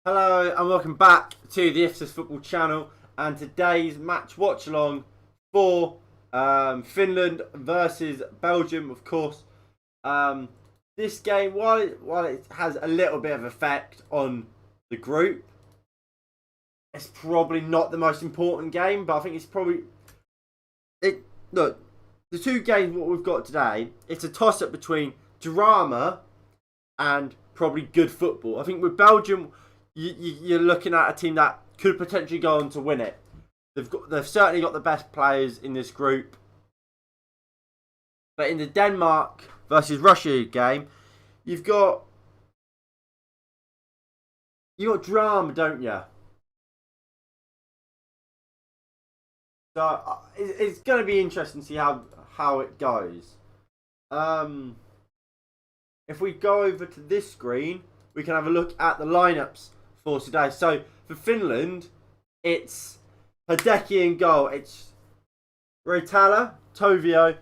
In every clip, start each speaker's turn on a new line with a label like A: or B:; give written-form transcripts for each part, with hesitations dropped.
A: Hello and welcome back to the FSS Football channel and today's match watch along for Finland versus Belgium, of course. This game, while it has a little bit of effect on the group, it's probably not the most important game, but I think it's probably... Look, the two games what we've got today, it's a toss-up between drama and probably good football. I think with Belgium... You're looking at a team that could potentially go on to win it. They've certainly got the best players in this group. But in the Denmark versus Russia game, you've got drama, don't you? So it's going to be interesting to see how it goes. If we go over to this screen, we can have a look at the lineups for today. So for Finland, it's Hideki in goal. It's Raitala, Tovio,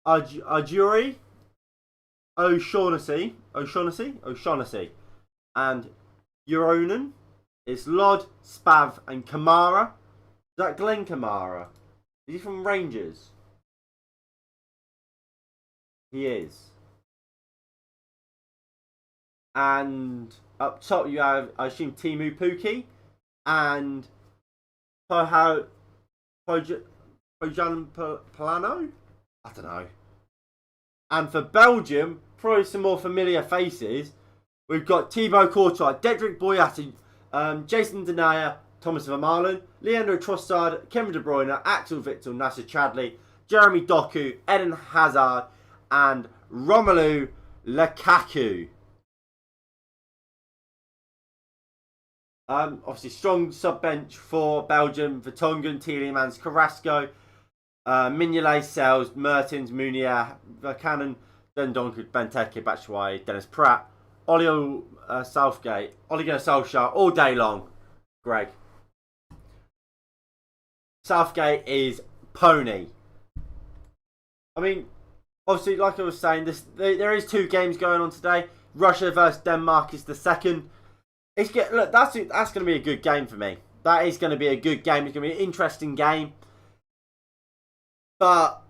A: Ajuri, O'Shaughnessy, and Euronen. It's Lod, Spav, and Kamara. Is that Glenn Kamara? Is he from Rangers? He is. And up top you have, I assume, Timu Puki and Pojan Polano? I don't know. And for Belgium, probably some more familiar faces. We've got Thibaut Courtois, Dedrick Boyata, Jason Denayer, Thomas Vermaelen, Leandro Trossard, Kevin De Bruyne, Axel Witsel, Nasser Chadli, Jeremy Doku, Eden Hazard, and Romelu Lukaku. Obviously, strong sub-bench for Belgium. Vertonghen, Tielemans, Carrasco, Mignolet, Sels, Mertens, Munier, Verkanen, Dendonk, Benteke, Batshuayi, Dennis Pratt, Ole Southgate, Ole Gunnar Solskjaer all day long. Greg. Southgate is pony. I mean, obviously, like I was saying, there is two games going on today. Russia versus Denmark is the second. Look, that's going to be a good game for me. That is going to be a good game. It's going to be an interesting game. But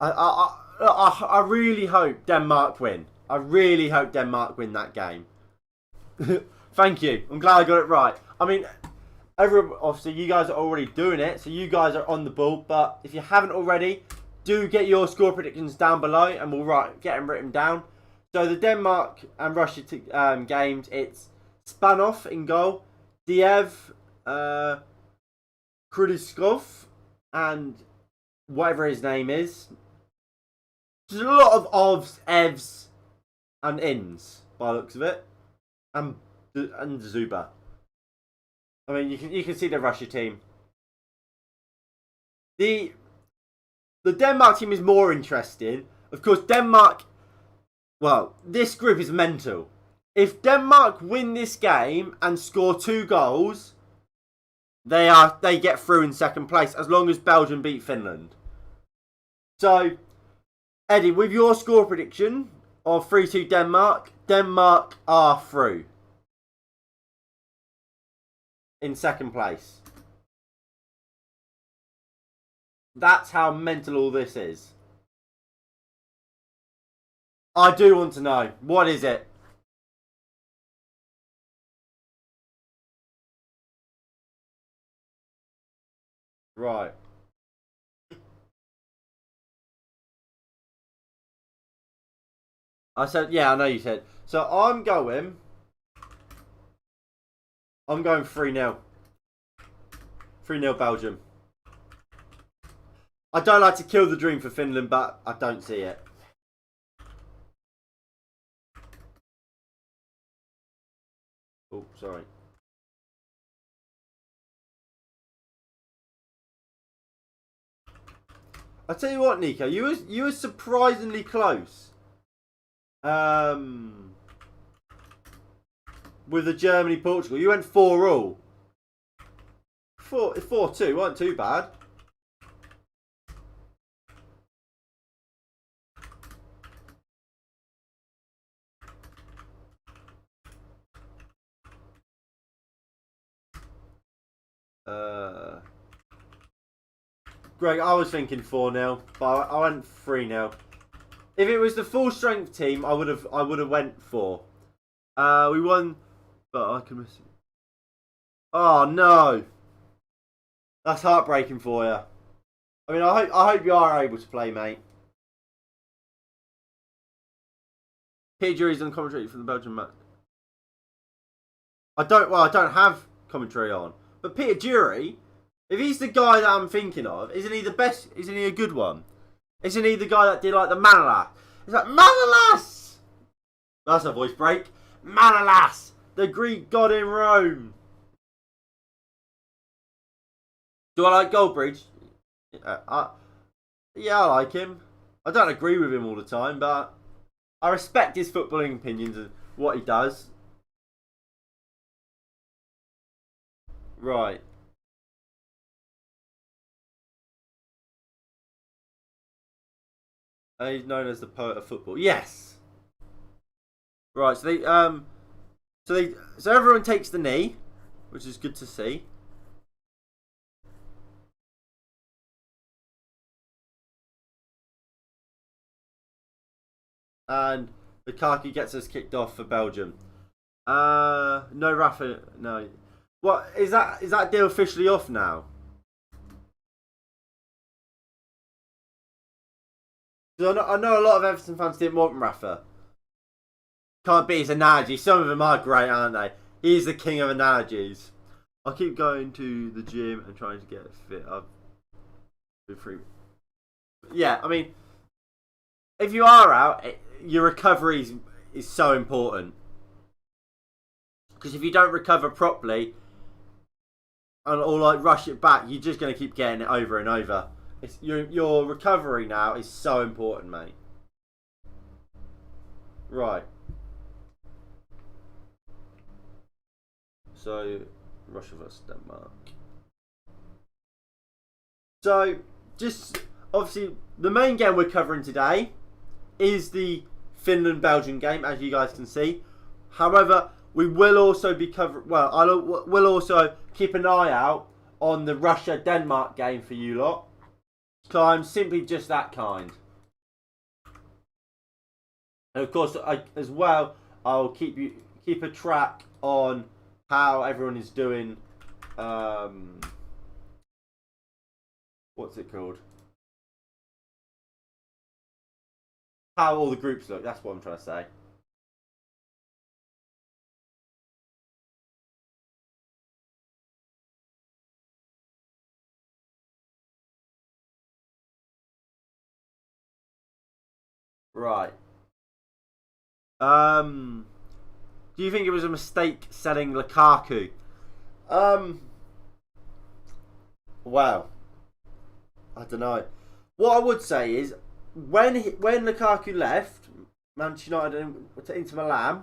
A: I really hope Denmark win. I really hope Denmark win that game. Thank you. I'm glad I got it right. I mean, obviously you guys are already doing it, so you guys are on the ball. But if you haven't already, do get your score predictions down below and we'll get them written down. So the Denmark and Russia games, it's Spanov in goal, Diev, Krudiskov, and whatever his name is. There's a lot of ovs, evs, and ins by the looks of it, and Zuba. I mean, you can see the Russia team. The Denmark team is more interesting. Of course, Denmark... Well, this group is mental. If Denmark win this game and score 2 goals, they get through in second place, as long as Belgium beat Finland. So, Eddie, with your score prediction of 3-2 Denmark, Denmark are through in second place. That's how mental all this is. I do want to know. What is it? Right. I said, yeah, I know you said. So I'm going 3-0. 3-0 Belgium. I don't like to kill the dream for Finland, but I don't see it. Oh, sorry. I tell you what, Nico, you were surprisingly close. With the Germany-Portugal, you went 4-all. 4-2, weren't too bad. Greg, I was thinking 4-0, but I went 3-0. If it was the full strength team, I would have went 4. We won, but I can miss it. Oh no, that's heartbreaking for you. I mean, I hope you are able to play, mate. Peter Jury's on commentary for the Belgian match. I don't have commentary on, but Peter Jury, if he's the guy that I'm thinking of, isn't he the best? Isn't he a good one? Isn't he the guy that did like the Manolas? It's like Manolas. That's a voice break. Manolas, the Greek god in Rome. Do I like Goldbridge? Yeah, I like him. I don't agree with him all the time, but I respect his footballing opinions and what he does. Right. He's known as the poet of football. Yes. Right. So everyone takes the knee, which is good to see. And Lukaku gets us kicked off for Belgium. No Rafa. No. What is that? Is that deal officially off now? I know a lot of Everton fans didn't want Rafa. Can't beat his analogies. Some of them are great, aren't they? He's the king of analogies. I keep going to the gym and trying to get fit. I've been free. Yeah, I mean, if you are out, your recovery is so important. Because if you don't recover properly or like rush it back, you're just going to keep getting it over and over. Your recovery now is so important, mate. Right. So, Russia versus Denmark. So, just obviously, the main game we're covering today is the Finland Belgium game, as you guys can see. However, we will also be covering. Well, we'll also keep an eye out on the Russia Denmark game for you lot. So I'm simply just that kind. And of course, as well, I'll keep a track on how everyone is doing. What's it called? How all the groups look. That's what I'm trying to say. Right. Do you think it was a mistake selling Lukaku? Well, I don't know. What I would say is when Lukaku left Manchester United to Inter Milan,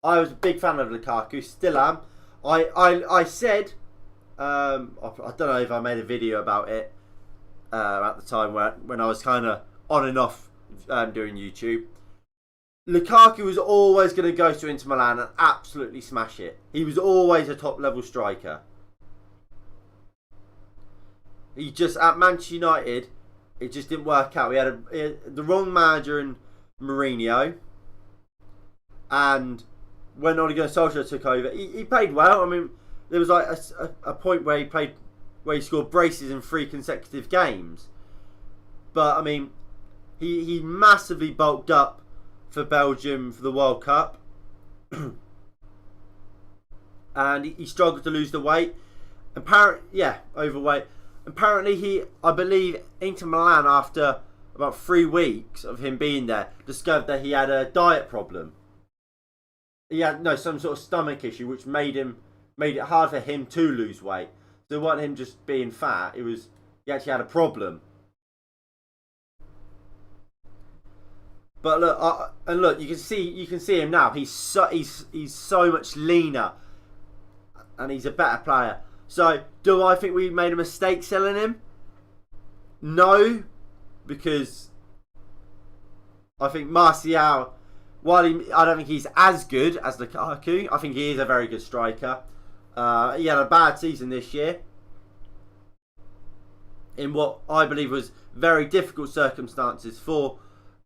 A: I was a big fan of Lukaku. Still am. I said I don't know if I made a video about it at the time when I was kind of on and off doing YouTube. Lukaku was always going to go to Inter Milan and absolutely smash it. He was always a top level striker. He just at Manchester United, it just didn't work out. He had the wrong manager in Mourinho, and when Ole Gunnar Solskjaer took over, he played well. I mean, there was like a point where he scored braces in 3 consecutive games, but I mean, he massively bulked up for Belgium for the World Cup, and he struggled to lose the weight. Overweight. Apparently, I believe Inter Milan, after about 3 weeks of him being there, discovered that he had a diet problem. He had some sort of stomach issue, which made it hard for him to lose weight. So it wasn't him just being fat; he actually had a problem. But look, you can see him now. He's so much leaner, and he's a better player. So, do I think we made a mistake selling him? No, because I think Martial, I don't think he's as good as Lukaku. I think he is a very good striker. He had a bad season this year, in what I believe was very difficult circumstances for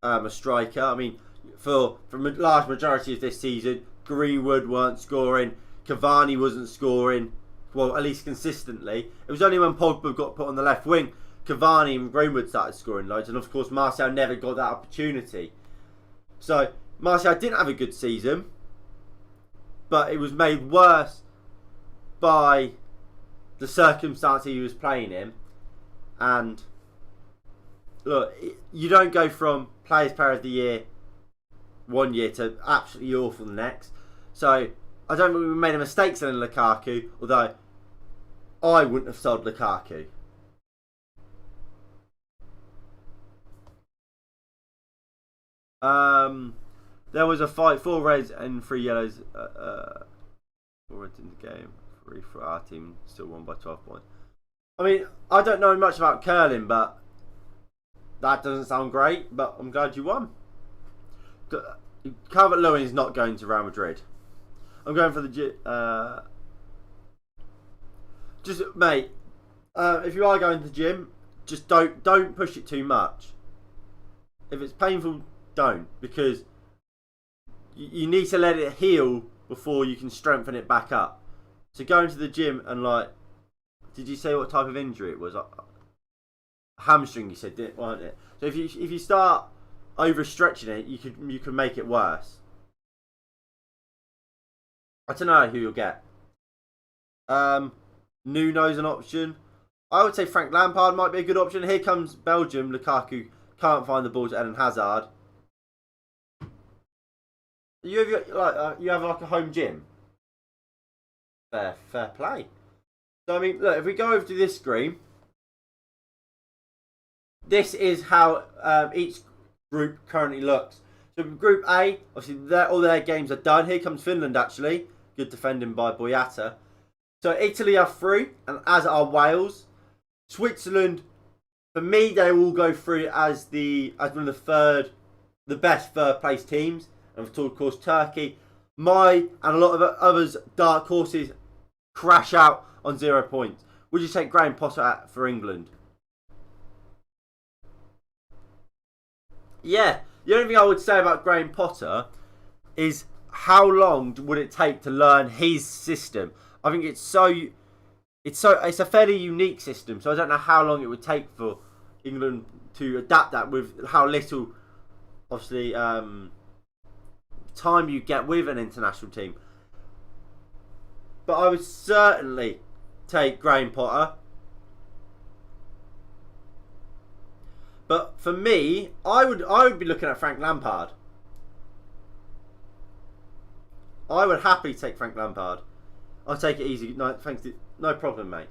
A: a striker. I mean, for a large majority of this season, Greenwood weren't scoring, Cavani wasn't scoring, well, at least consistently. It was only when Pogba got put on the left wing, Cavani and Greenwood started scoring loads, and of course Martial never got that opportunity. So Martial didn't have a good season, but it was made worse by the circumstance he was playing in. And look, you don't go from Players Player of the Year one year to absolutely awful the next. So I don't think we made a mistake selling Lukaku, although I wouldn't have sold Lukaku. There was a fight, 4 reds and 3 yellows. 4 reds in the game, 3 for our team, still won by 12 points. I mean, I don't know much about curling, but that doesn't sound great. But I'm glad you won. Calvert-Lewin's not going to Real Madrid. I'm going for the just mate. If you are going to the gym, just don't push it too much. If it's painful, don't, because you need to let it heal before you can strengthen it back up. So going to the gym and like, did you say what type of injury it was? Hamstring, you said, wasn't it? So if you start overstretching it, you can make it worse. I don't know who you'll get. Nuno's an option. I would say Frank Lampard might be a good option. Here comes Belgium. Lukaku can't find the ball to Eden Hazard. You have like a home gym. Fair play. So I mean, look, if we go over to this screen, this is how each group currently looks. So Group A, obviously all their games are done. Here comes Finland actually. Good defending by Boyata. So Italy are through, and as are Wales. Switzerland, for me, they will go through as one of the best third place teams. And of course, Turkey. And a lot of others' dark horses crash out on 0 points. Would you take Graham Potter for England? Yeah. The only thing I would say about Graham Potter is how long would it take to learn his system? I think it's a fairly unique system, so I don't know how long it would take for England to adapt that with how little, obviously, time you get with an international team. But I would certainly take Graham Potter. But for me, I would be looking at Frank Lampard. I would happily take Frank Lampard. I'll take it easy. No, no problem, mate.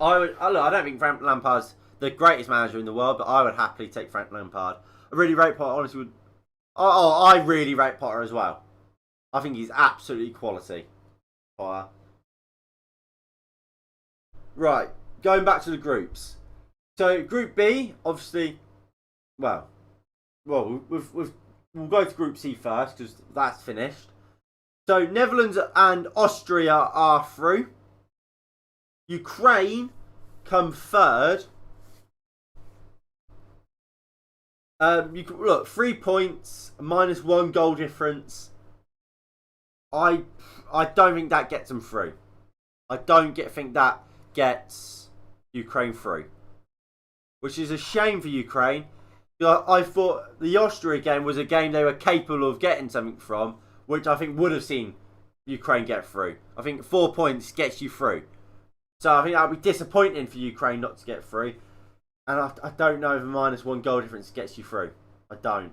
A: I don't think Frank Lampard's the greatest manager in the world, but I would happily take Frank Lampard. I really rate Potter. Honestly, would. I really rate Potter as well. I think he's absolutely quality. Potter. Right, going back to the groups. So Group B, obviously, we'll go to Group C first because that's finished. So Netherlands and Austria are through. Ukraine come third. Look, 3 points, -1 goal difference. I don't think that gets them through. I don't think that gets Ukraine through, which is a shame for Ukraine. I thought the Austria game was a game they were capable of getting something from, which I think would have seen Ukraine get through. I think 4 points gets you through. So I think that would be disappointing for Ukraine not to get through. And I don't know if a -1 goal difference gets you through. I don't.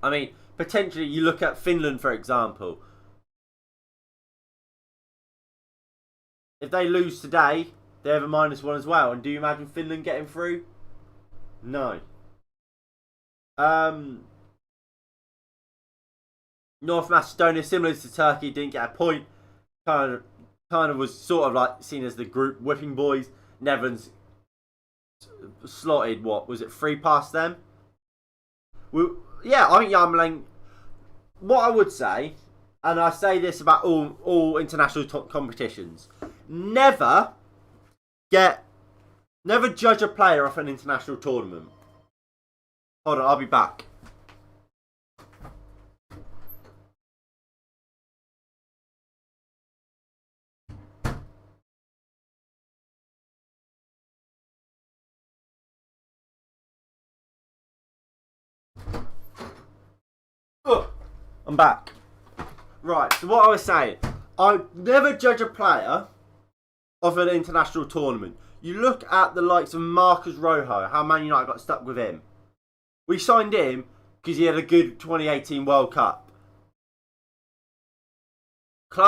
A: I mean, potentially you look at Finland, for example. If they lose today, they have a -1 as well. And do you imagine Finland getting through? No. North Macedonia, similar to Turkey, didn't get a point. Kind of was sort of like seen as the group whipping boys. Netherlands slotted, what was it, 3 past them? I think Yarmolenko. What I would say and I say this about all international competitions, never judge a player off an international tournament. Hold on, I'll be back. I'm back. Right, so what I was saying, I never judge a player of an international tournament. You look at the likes of Marcus Rojo, how Man United got stuck with him. We signed him because he had a good 2018 World Cup. Who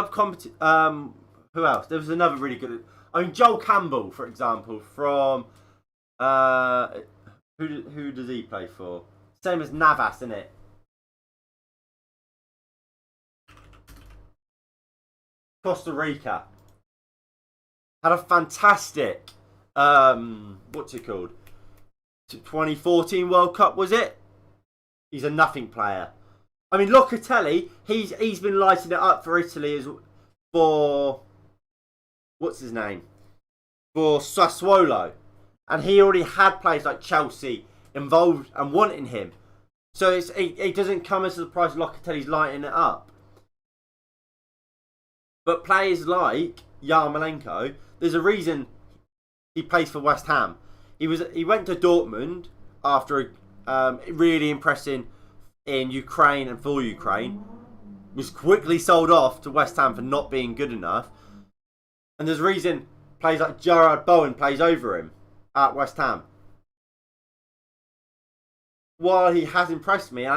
A: else? There was another really good. I mean, Joel Campbell, for example, from who does he play for? Same as Navas, isn't it? Costa Rica. Had a fantastic, what's it called? 2014 World Cup, was it? He's a nothing player. I mean, Locatelli, he's been lighting it up for Italy for what's his name? For Sassuolo. And he already had players like Chelsea involved and wanting him. So it doesn't come as a surprise Locatelli's lighting it up. But players like Yarmolenko, there's a reason he plays for West Ham. He went to Dortmund after really impressing in Ukraine and for Ukraine. Was quickly sold off to West Ham for not being good enough. And there's a reason players like Gerard Bowen plays over him at West Ham. While he has impressed me,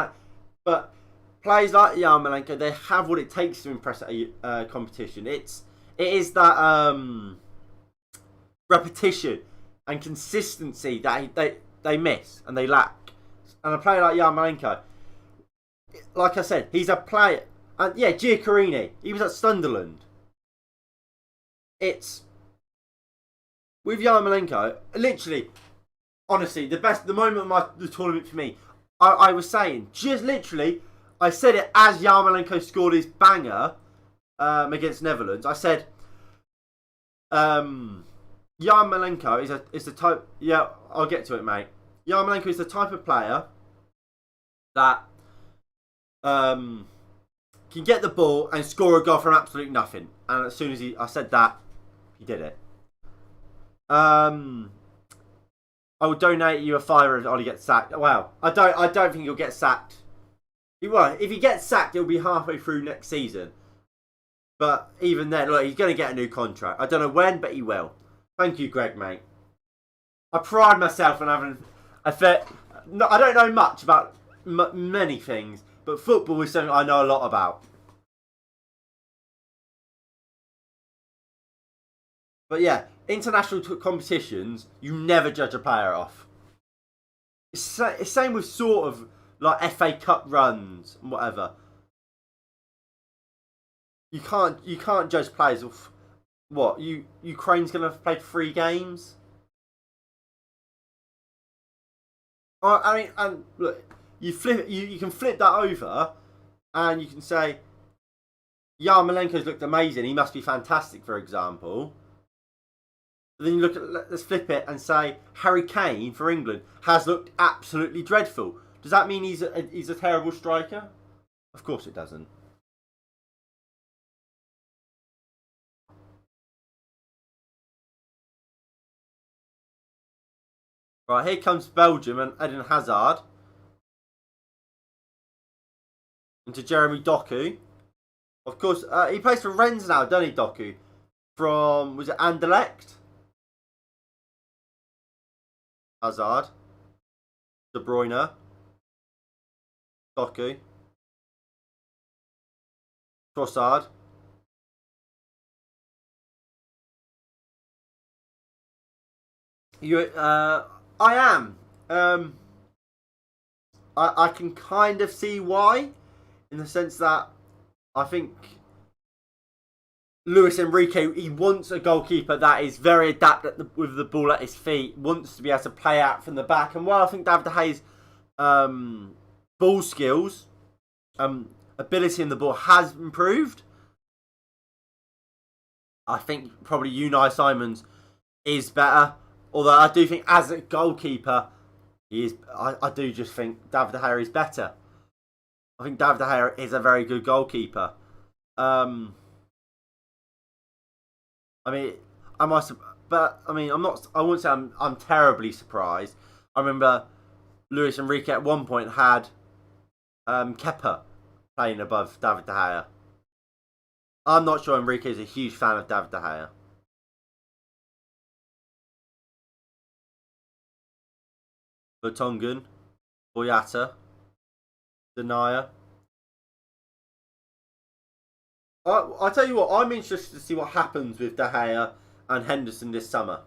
A: but players like Yarmolenko, they have what it takes to impress at a competition. It is that repetition and consistency that they miss and they lack. And a player like Yarmolenko, like I said, he's a player. And yeah, Giaccherini, he was at Sunderland. It's with Yarmolenko, literally, honestly, the moment of the tournament for me, I was saying, just literally, I said it as Yarmolenko scored his banger against Netherlands. I said, Yarmolenko is the type. Yeah, I'll get to it, mate. Yarmolenko is the type of player that can get the ball and score a goal from absolute nothing. And as soon as I said that, he did it. I will donate you a fiver if Ollie gets sacked. Well, I don't think he'll get sacked. He won't. If he gets sacked, it'll be halfway through next season. But even then, look, he's going to get a new contract. I don't know when, but he will. Thank you, Greg, mate. I pride myself on having I don't know much about many things, but football is something I know a lot about. But yeah, international competitions, you never judge a player off. It's same with sort of like FA Cup runs and whatever. You can't judge players off what Ukraine's gonna have played 3 games. I mean, and look, you can flip that over, and you can say Yarmolenko's looked amazing. He must be fantastic, for example. But then you look at, let's flip it and say Harry Kane for England has looked absolutely dreadful. Does that mean he's a terrible striker? Of course it doesn't. Right, here comes Belgium and Eden Hazard. Into Jeremy Doku. Of course, he plays for Rennes now, doesn't he, Doku? From, was it Anderlecht? Hazard. De Bruyne. Doku. Trossard. I am. I can kind of see why, in the sense that I think Luis Enrique, he wants a goalkeeper that is very adept with the ball at his feet, wants to be able to play out from the back. And while I think David De Gea's ball skills ability in the ball has improved. I think probably Unai Simons is better. Although I do think as a goalkeeper, he is. I do just think David De Gea is better. I think David De Gea is a very good goalkeeper. I mean, but I mean, I'm not. I wouldn't say I'm terribly surprised. I remember Luis Enrique at one point had Kepa playing above David De Gea. I'm not sure Enrique is a huge fan of David De Gea. Vertonghen, Boyata, Denier. I tell you what, I'm interested to see what happens with De Gea and Henderson this summer.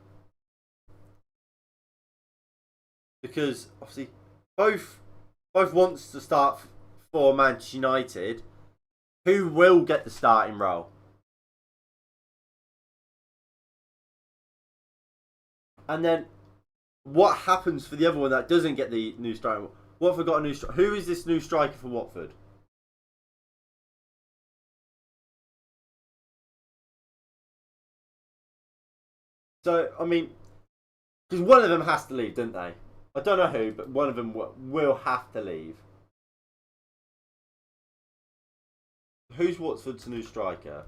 A: Because obviously both wants to start for Manchester United. Who will get the starting role? And then what happens for the other one that doesn't get the new striker? Watford got a new striker. Who is this new striker for Watford? So, I mean, because one of them has to leave, don't they? I don't know who, but one of them will have to leave. Who's Watford's new striker?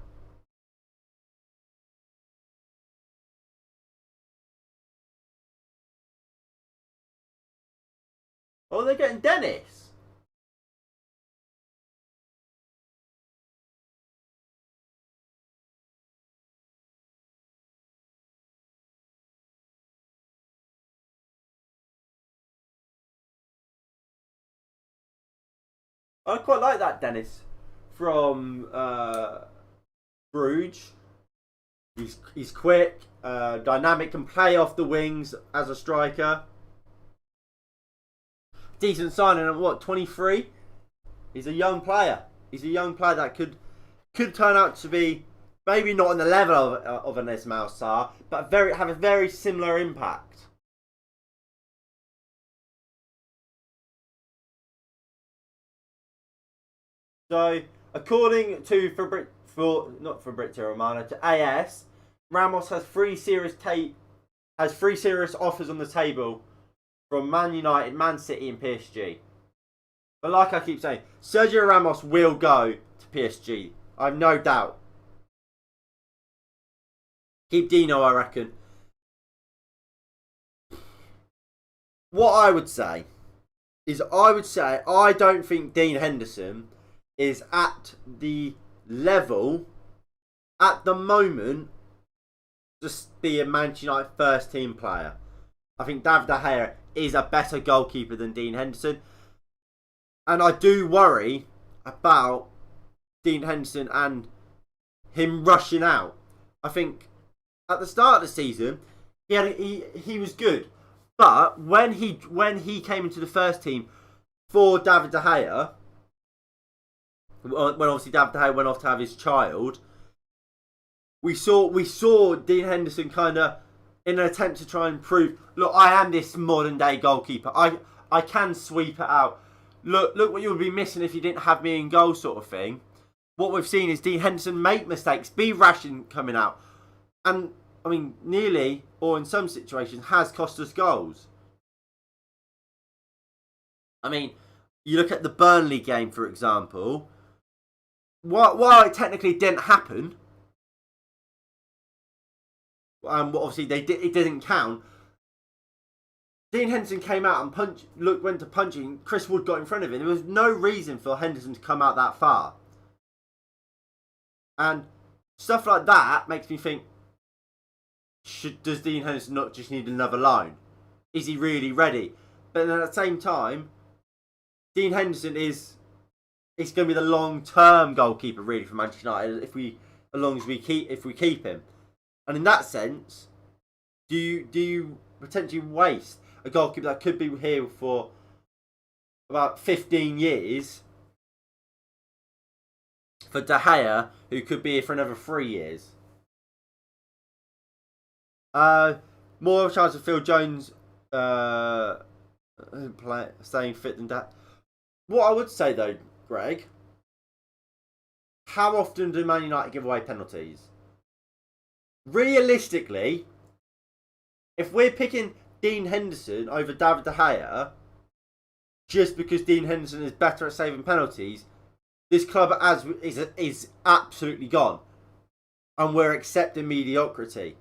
A: Oh, they're getting Dennis. I quite like that Dennis from Bruges. He's quick, dynamic, can play off the wings as a striker. Decent signing at what, 23? He's a young player. He's a young player that could turn out to be maybe not on the level of an Ismail Sarr, but have a very similar impact. So, according to not Fabrizio Romano, to AS, Ramos has three serious offers on the table from Man United, Man City, and PSG. But like I keep saying, Sergio Ramos will go to PSG. I have no doubt. Keep Dino, I reckon. What I would say is I don't think Dean Henderson is at the level at the moment to be a Manchester United first team player. I think David De Gea is a better goalkeeper than Dean Henderson. And I do worry about Dean Henderson and him rushing out. I think at the start of the season, he was good. But when he came into the first team for David De Gea, when obviously David De Gea went off to have his child, we saw Dean Henderson kind of in an attempt to try and prove, look, I am this modern day goalkeeper. I can sweep it out. Look what you would be missing if you didn't have me in goal, sort of thing. What we've seen is Dean Henderson make mistakes, be rash in coming out, and I mean nearly, or in some situations, has cost us goals. I mean, you look at the Burnley game, for example. While it technically didn't happen, obviously it didn't count. Dean Henderson came out and went to punching. Chris Wood got in front of him. There was no reason for Henderson to come out that far. And stuff like that makes me think, does Dean Henderson not just need another loan? Is he really ready? But then at the same time, Dean Henderson is going to be the long-term goalkeeper really for Manchester United if we keep him. And in that sense, do you potentially waste a goalkeeper that could be here for about 15 years for De Gea, who could be here for another 3 years? More of a chance of Phil Jones staying fit than that. What I would say though, Greg, how often do Man United give away penalties? Realistically, if we're picking Dean Henderson over David De Gea, just because Dean Henderson is better at saving penalties, this club is absolutely gone. And we're accepting mediocrity.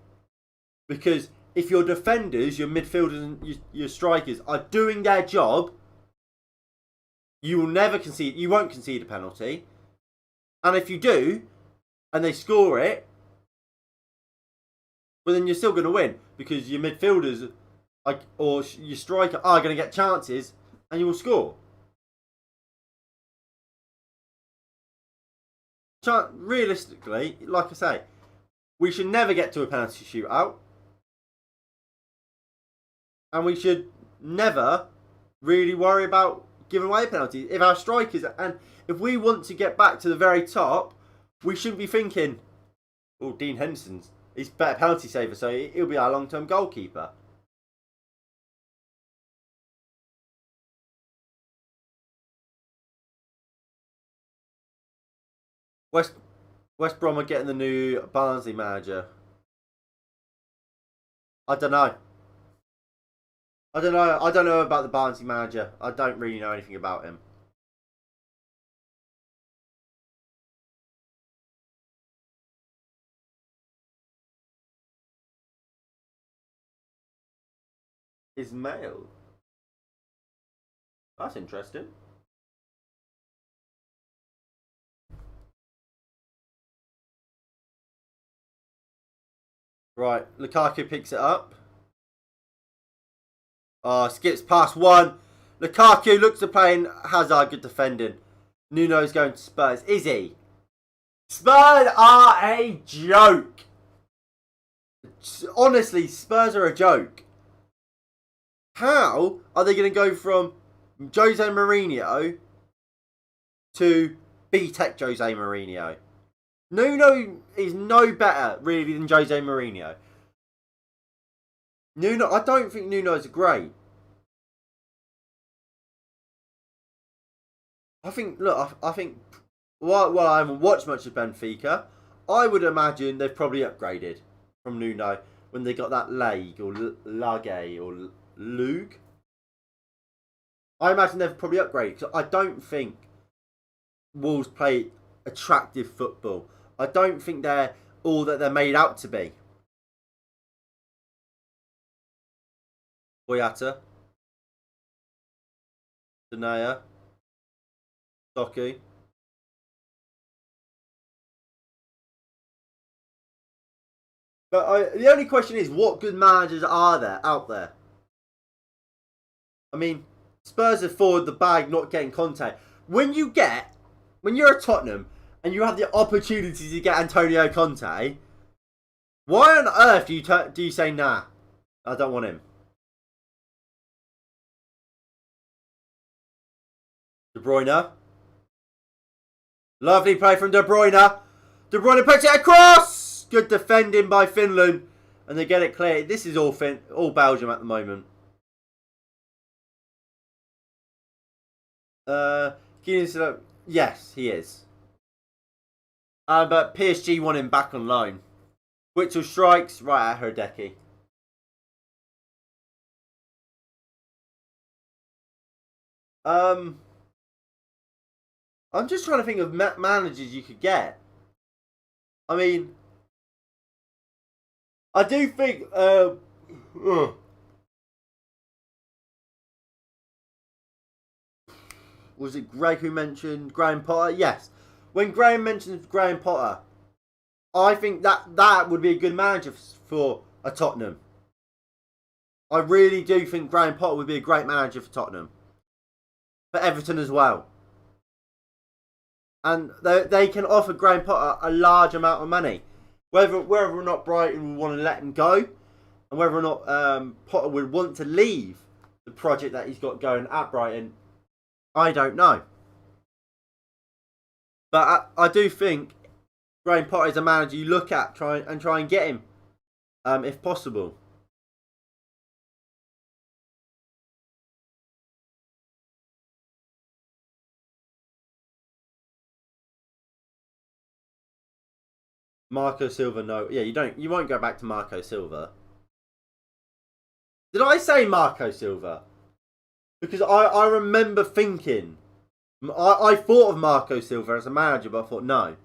A: Because if your defenders, your midfielders and your strikers are doing their job, you will never concede. You won't concede a penalty. And if you do, and they score it, well then you're still going to win. Because your midfielders or your striker are going to get chances and you will score. Realistically, like I say, we should never get to a penalty shootout. And we should never really worry about giving away penalties. If our strikers, and if we want to get back to the very top, we shouldn't be thinking, oh, Dean Henderson's, he's a better penalty saver, so he'll be our long-term goalkeeper. West Brom are getting the new Barnsley manager. I don't know. I don't know about the Barnsley manager. I don't really know anything about him. Ismail. That's interesting. Right, Lukaku picks it up. Skips past one. Lukaku looks to play in Hazard, good defending. Nuno's going to Spurs. Is he? Spurs are a joke. Honestly, Spurs are a joke. How are they going to go from Jose Mourinho to B-Tech Jose Mourinho? Nuno is no better, really, than Jose Mourinho. I don't think Nuno's great. I think while I haven't watched much of Benfica, I would imagine they've probably upgraded from Nuno when they got that Lage or Lage or Lug. I imagine they've probably upgraded because I don't think Wolves play attractive football. I don't think they're all that they're made out to be. Boyata, Danaya, Doku. But the only question is, what good managers are there out there? I mean, Spurs have forward the bag, not getting Conte. When you're at Tottenham and you have the opportunity to get Antonio Conte, why on earth do you say nah? I don't want him. De Bruyne. Lovely play from De Bruyne. De Bruyne puts it across. Good defending by Finland. And they get it clear. This is all Belgium at the moment. Yes, he is. But PSG want him back on loan. Witzel strikes right at Herdecki. I'm just trying to think of managers you could get. I mean, I do think. Was it Greg who mentioned Graham Potter? Yes. When Graham mentioned Graham Potter, I think that would be a good manager for a Tottenham. I really do think Graham Potter would be a great manager for Tottenham. For Everton as well. And they can offer Graham Potter a large amount of money. Whether or not Brighton would want to let him go, and whether or not Potter would want to leave the project that he's got going at Brighton, I don't know. But I do think Graham Potter is a manager you look at try and get him, if possible. Marco Silva, no. Yeah, you won't go back to Marco Silva. Did I say Marco Silva? Because I remember thinking, I thought of Marco Silva as a manager, but I thought no.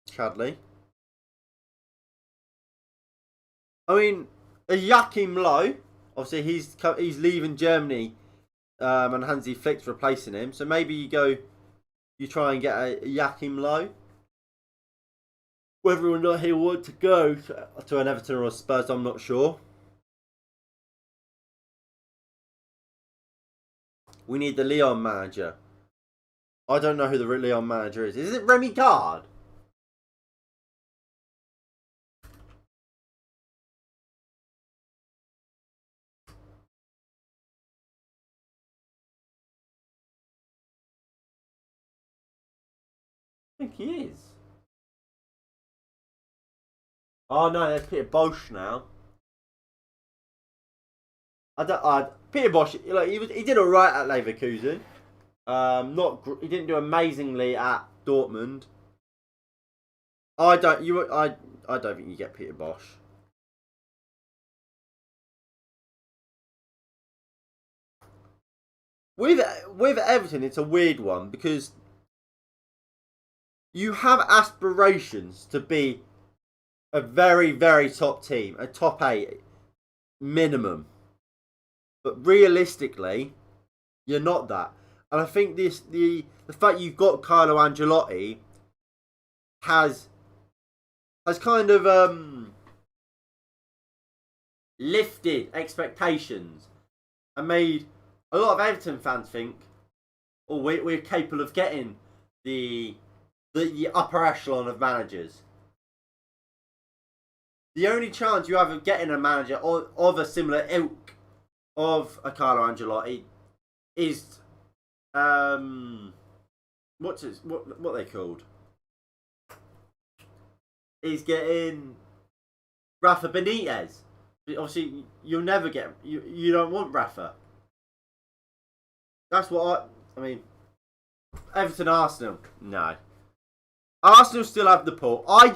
A: Chadley. I mean, a Joachim Low. Obviously, he's leaving Germany, and Hansi Flick's replacing him. So maybe you try and get a Joachim Low. Whether or not he'll want to go to an Everton or a Spurs, I'm not sure. We need the Lyon manager. I don't know who the Lyon manager is. Is it Remy Gard? I think he is. Oh no, there's Peter Bosch now. Peter Bosch. Like, he did alright at Leverkusen. He didn't do amazingly at Dortmund. I don't think you get Peter Bosch. With Everton, it's a weird one because you have aspirations to be a very, very top team, a top 8 minimum. But realistically, you're not that. And I think the fact you've got Carlo Ancelotti has kind of lifted expectations and made a lot of Everton fans think, oh, we're capable of getting the upper echelon of managers. The only chance you have of getting a manager of a similar ilk of a Carlo Ancelotti is what they called? Is getting Rafa Benitez. Obviously, you'll never get. You don't want Rafa. That's what I mean. Everton, Arsenal, no. Arsenal still have the pull. I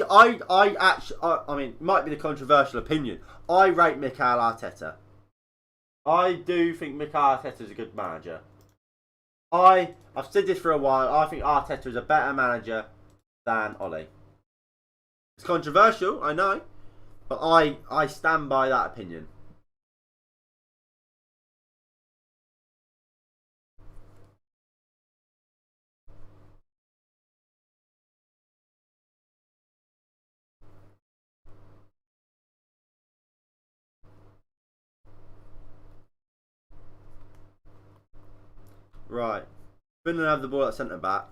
A: mean, it might be the controversial opinion. I rate Mikel Arteta. I do think Mikel Arteta is a good manager. I've said this for a while. I think Arteta is a better manager than Ole. It's controversial, I know, but I stand by that opinion. Right. Finland have the ball at centre back.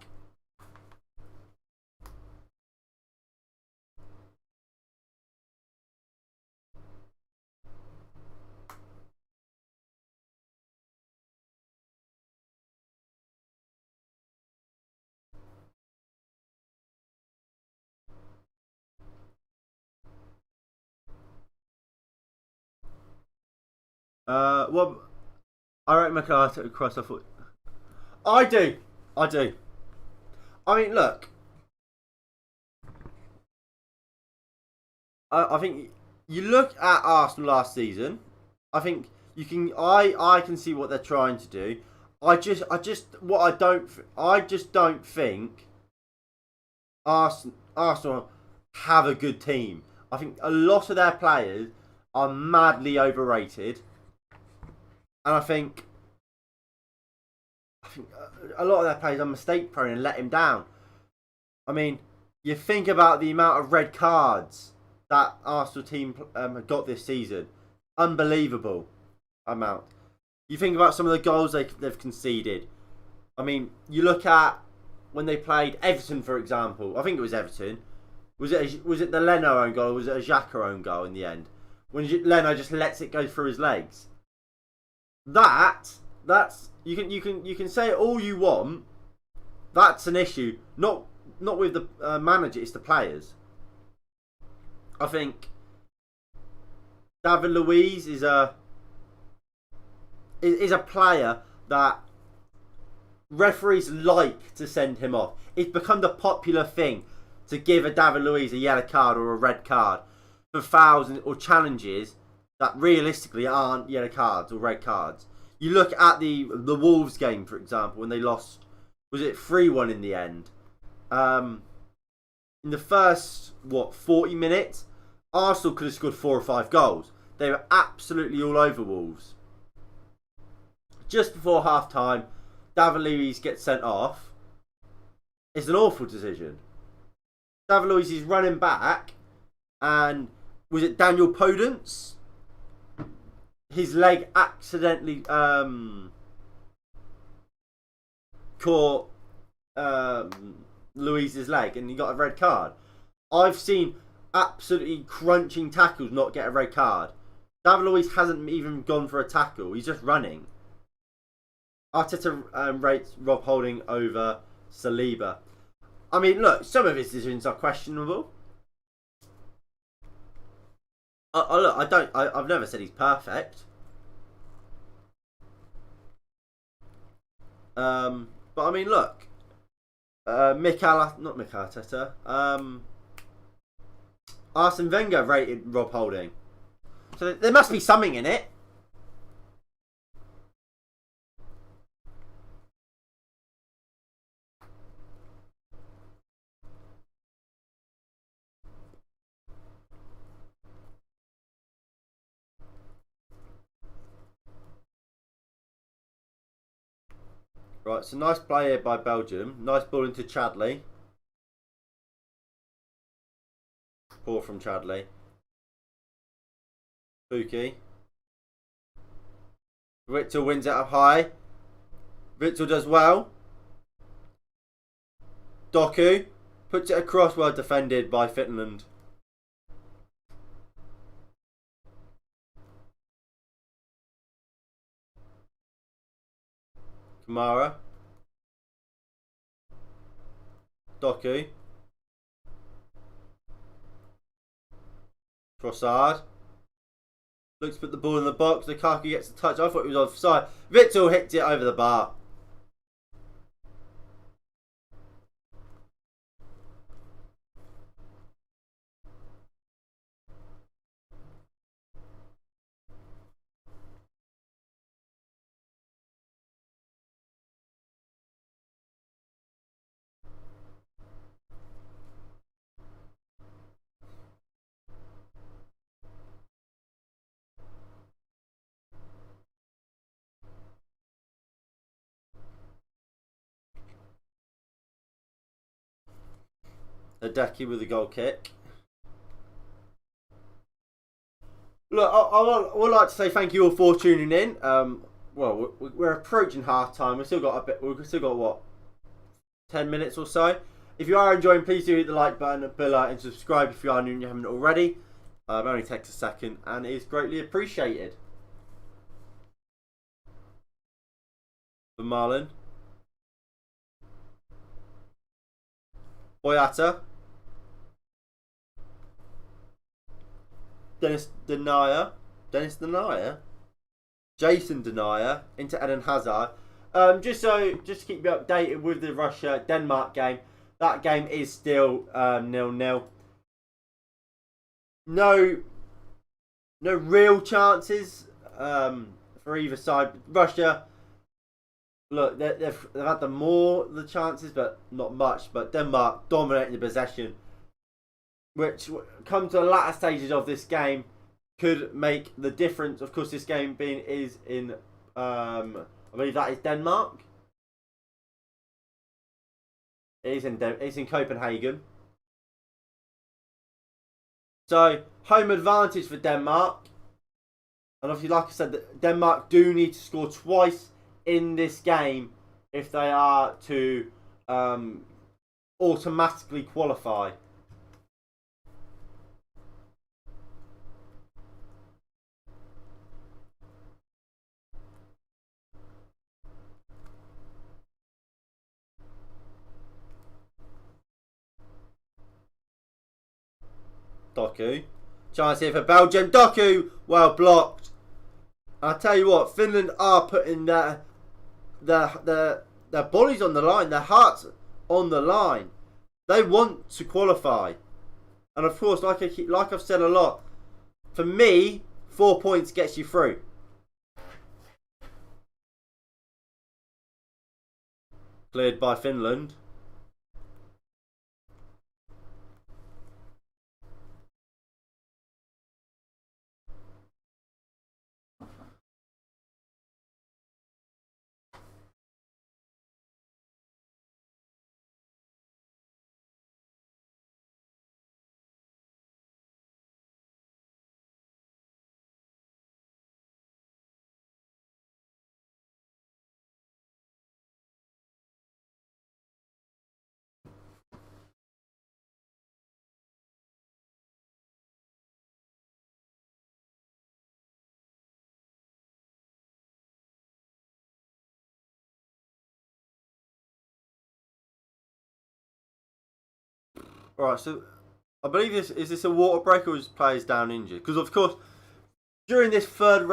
A: Well, I reckon Mikel Arteta cross off. I do. I mean, look. I think you look at Arsenal last season. I think you can. I can see what they're trying to do. I just don't think Arsenal have a good team. I think a lot of their players are madly overrated, and I think a lot of their players are mistake prone and let him down. I mean, you think about the amount of red cards that Arsenal team have got this season. Unbelievable amount. You think about some of the goals they've conceded. I mean, you look at when they played Everton, for example. I think it was Everton. Was it the Leno own goal or was it a Xhaka own goal in the end? When Leno just lets it go through his legs. That's you can say it all you want. That's an issue. Not with the manager. It's the players. I think David Luiz is a player that referees like to send him off. It's become the popular thing to give a David Luiz a yellow card or a red card for fouls or challenges that realistically aren't yellow cards or red cards. You look at the Wolves game, for example, when they lost, was it 3-1 in the end? In the first, 40 minutes, Arsenal could have scored 4 or 5 goals. They were absolutely all over Wolves. Just before half-time, David Luiz gets sent off. It's an awful decision. David Luiz is running back, and was it Daniel Podence? His leg accidentally caught Luiz's leg, and he got a red card. I've seen absolutely crunching tackles not get a red card. David Luiz hasn't even gone for a tackle. He's just running. Arteta rates Rob Holding over Saliba. I mean, look, some of his decisions are questionable. I've never said he's perfect. But I mean, look, not Mikel Arteta. Arsene Wenger rated Rob Holding, so there must be something in it. Right, so nice play here by Belgium. Nice ball into Chadley. Poor from Chadley. Buki. Witzel wins it up high. Witzel does well. Doku puts it across, well defended by Finland. Kamara. Doku. Trossard. Looks to put the ball in the box. Lukaku gets the touch. I thought he was offside. Witzel hits it over the bar. Adeki with a goal kick. Look, I would like to say thank you all for tuning in. Well, we're approaching half time. We've still got a bit. We've still got what, 10 minutes or so. If you are enjoying, please do hit the like button below and subscribe if you are new and you haven't already. It only takes a second and it is greatly appreciated. For Marlon. Boyata. Dennis Denier. Jason Denier into Eden Hazard. Just to keep you updated with the Russia-Denmark game. That game is still 0-0. No real chances for either side. Russia, look, they've had the chances, but not much. But Denmark dominating the possession, which come to the latter stages of this game could make the difference. Of course, this game is in I believe that is Denmark. It's in Copenhagen. So home advantage for Denmark, and obviously, like I said, Denmark do need to score twice in this game if they are to automatically qualify. Doku. Chance here for Belgium. Doku, well blocked. I'll tell you what, Finland are putting the their bodies on the line, their hearts on the line. They want to qualify, and of course, like I've said a lot, for me, 4 points gets you through. Cleared by Finland. Alright, so I believe this a water break or is players down injured? Because of course, during this third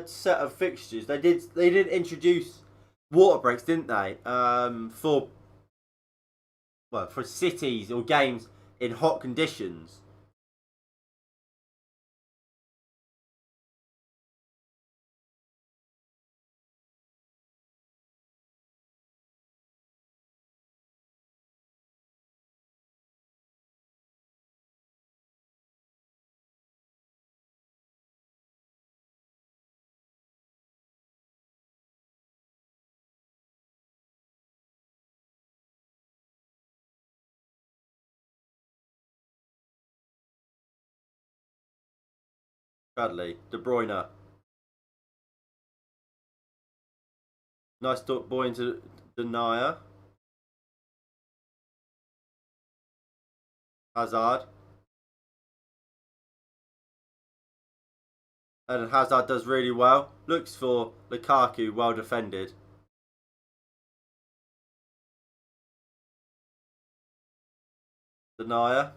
A: set of fixtures, they did introduce water breaks, didn't they? For cities or games in hot conditions. Bradley, De Bruyne. Nice ball into Denier. Hazard. And Hazard does really well. Looks for Lukaku, well defended. Denier.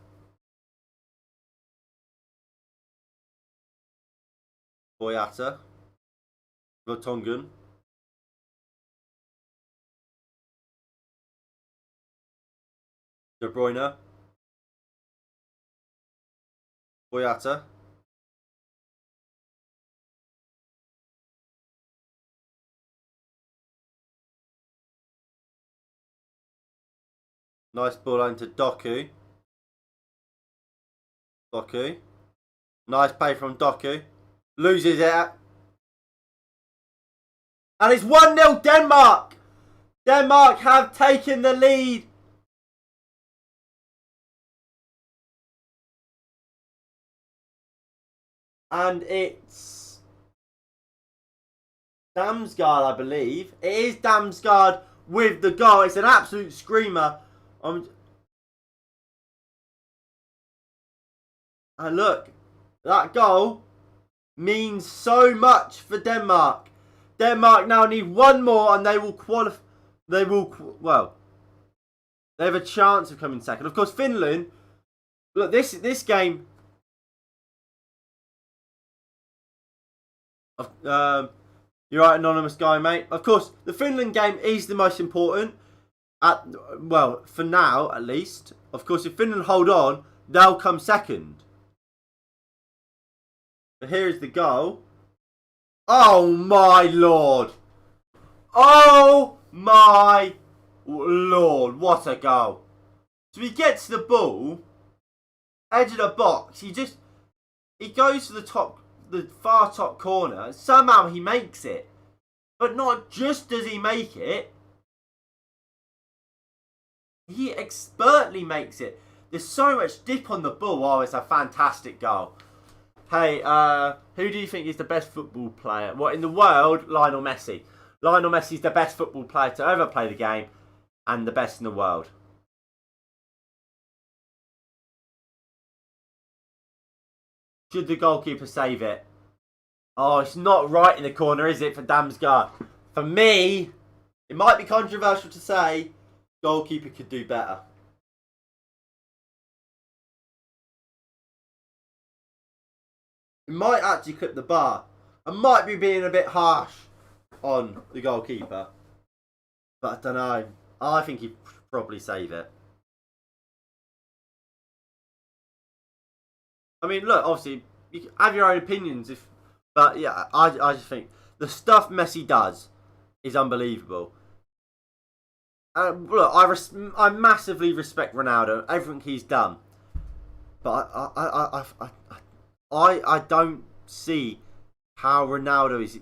A: Boyata. Vertonghen. De Bruyne. Boyata. Nice ball into Doku. Doku. Nice play from Doku. Loses it. And it's 1-0 Denmark. Denmark have taken the lead. And it's Damsgaard, I believe. It is Damsgaard with the goal. It's an absolute screamer. And look, that goal means so much for Denmark. Denmark now need one more and they will qualify. They have a chance of coming second. Of course, Finland, look, this game, you're right, anonymous guy, mate. Of course, the Finland game is the most important. For now, at least. Of course, if Finland hold on, they'll come second. But here is the goal. Oh my lord! Oh my lord! What a goal! So he gets the ball, edge of the box. He goes to the far top corner. Somehow he makes it, but not just does he make it. He expertly makes it. There's so much dip on the ball. Oh, it's a fantastic goal. Hey, who do you think is the best football player? What, in the world? Lionel Messi. Lionel Messi is the best football player to ever play the game and the best in the world. Should the goalkeeper save it? Oh, it's not right in the corner, is it, for Damsgaard? For me, it might be controversial to say, goalkeeper could do better. It might actually clip the bar. I might be being a bit harsh on the goalkeeper. But I don't know. I think he'd probably save it. I mean, look, obviously, you can have your own opinions, but yeah, I just think the stuff Messi does is unbelievable. Look, I massively respect Ronaldo, everything he's done, but I don't see how Ronaldo is.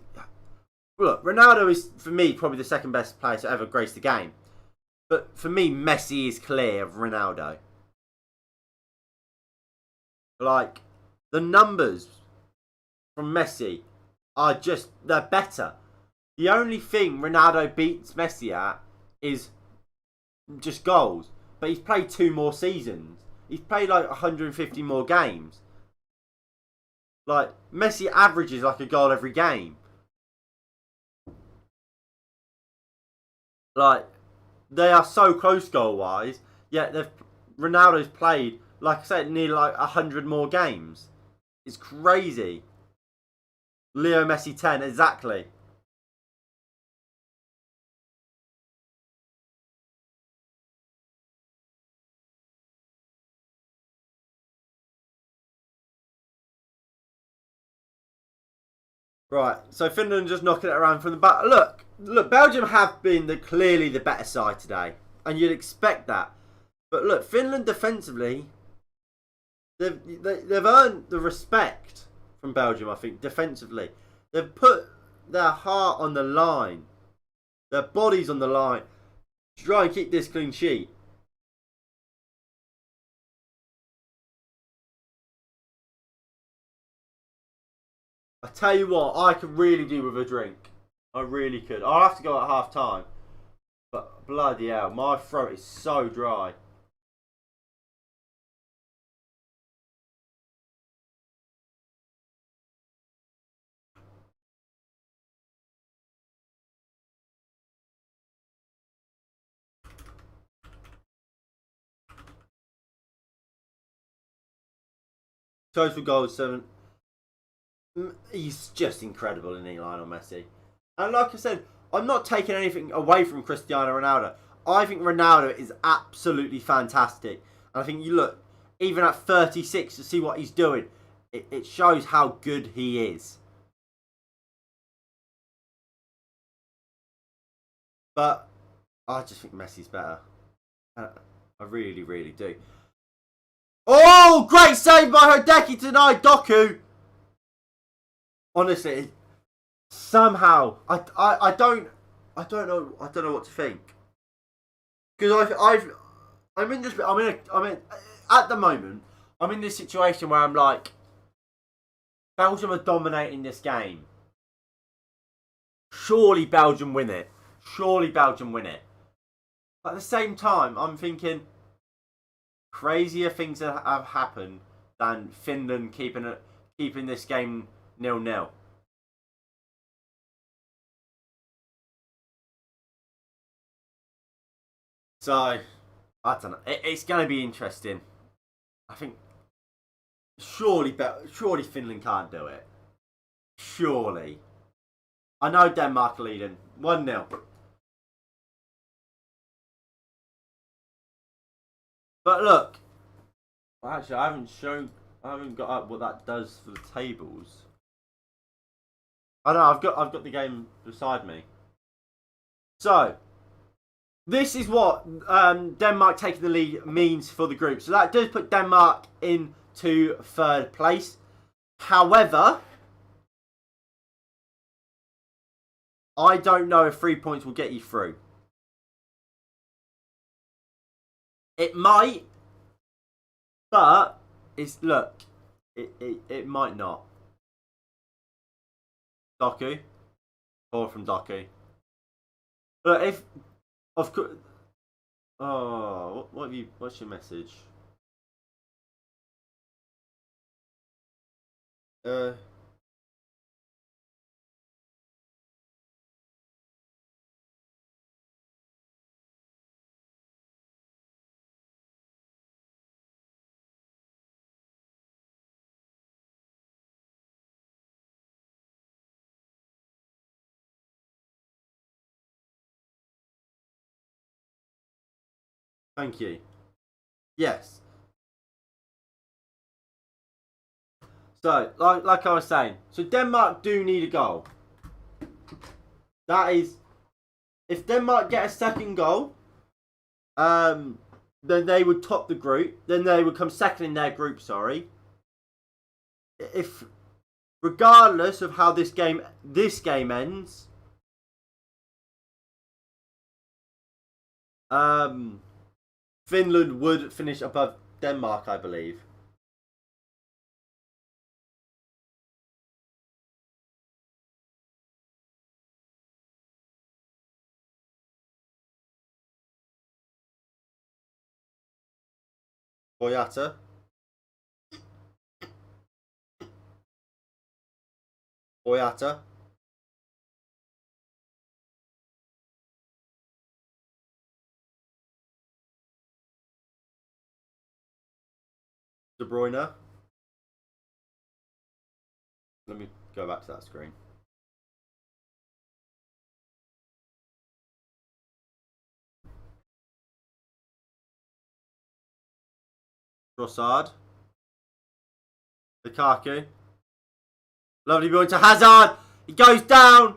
A: Look, Ronaldo is for me probably the second best player to ever grace the game, but for me, Messi is clear of Ronaldo. Like the numbers from Messi are they're better. The only thing Ronaldo beats Messi at is just goals. But he's played 2 more seasons. He's played like 150 more games. Like Messi averages like a goal every game. Like they are so close goal wise. Yet Ronaldo's played, like I said, nearly like 100 more games. It's crazy. Leo Messi 10 exactly. Right, so Finland just knocking it around from the back. Look, Belgium have been clearly the better side today, and you'd expect that. But look, Finland defensively, they've earned the respect from Belgium. I think defensively, they've put their heart on the line, their bodies on the line, to try and keep this clean sheet. I tell you what, I could really do with a drink. I really could. I'll have to go at half time. But bloody hell, my throat is so dry. Total goals 7. He's just incredible, isn't he, Lionel Messi? And like I said, I'm not taking anything away from Cristiano Ronaldo. I think Ronaldo is absolutely fantastic. And I think you look, even at 36, to see what he's doing, it shows how good he is. But I just think Messi's better. I really, really do. Oh, great save by Hideki tonight, Doku. Honestly, somehow I don't know what to think because I'm in this I'm in at the moment I'm in this situation where I'm like Belgium are dominating this game. Surely Belgium win it. Surely Belgium win it. But at the same time, I'm thinking crazier things have happened than Finland keeping this game 0-0. So I don't know. It's going to be interesting. I think surely Finland can't do it. Surely. I know Denmark are leading 1-0. But look, actually, I haven't got up what that does for the tables. I know I've got the game beside me. So this is what Denmark taking the lead means for the group. So that does put Denmark into third place. However, I don't know if 3 points will get you through. It might, but it might not. Doku, or from Doku. But if of course, oh, what's your message? Uh, Thank you. Yes. So, like I was saying, so Denmark do need a goal. That is, if Denmark get a second goal, then they would top the group. Then they would come second in their group. Sorry. If, regardless of how this game ends, Finland would finish above Denmark, I believe. Boyata. Boyata. De Bruyne. Let me go back to that screen. Trossard. Lukaku. Lovely ball to Hazard. He goes down.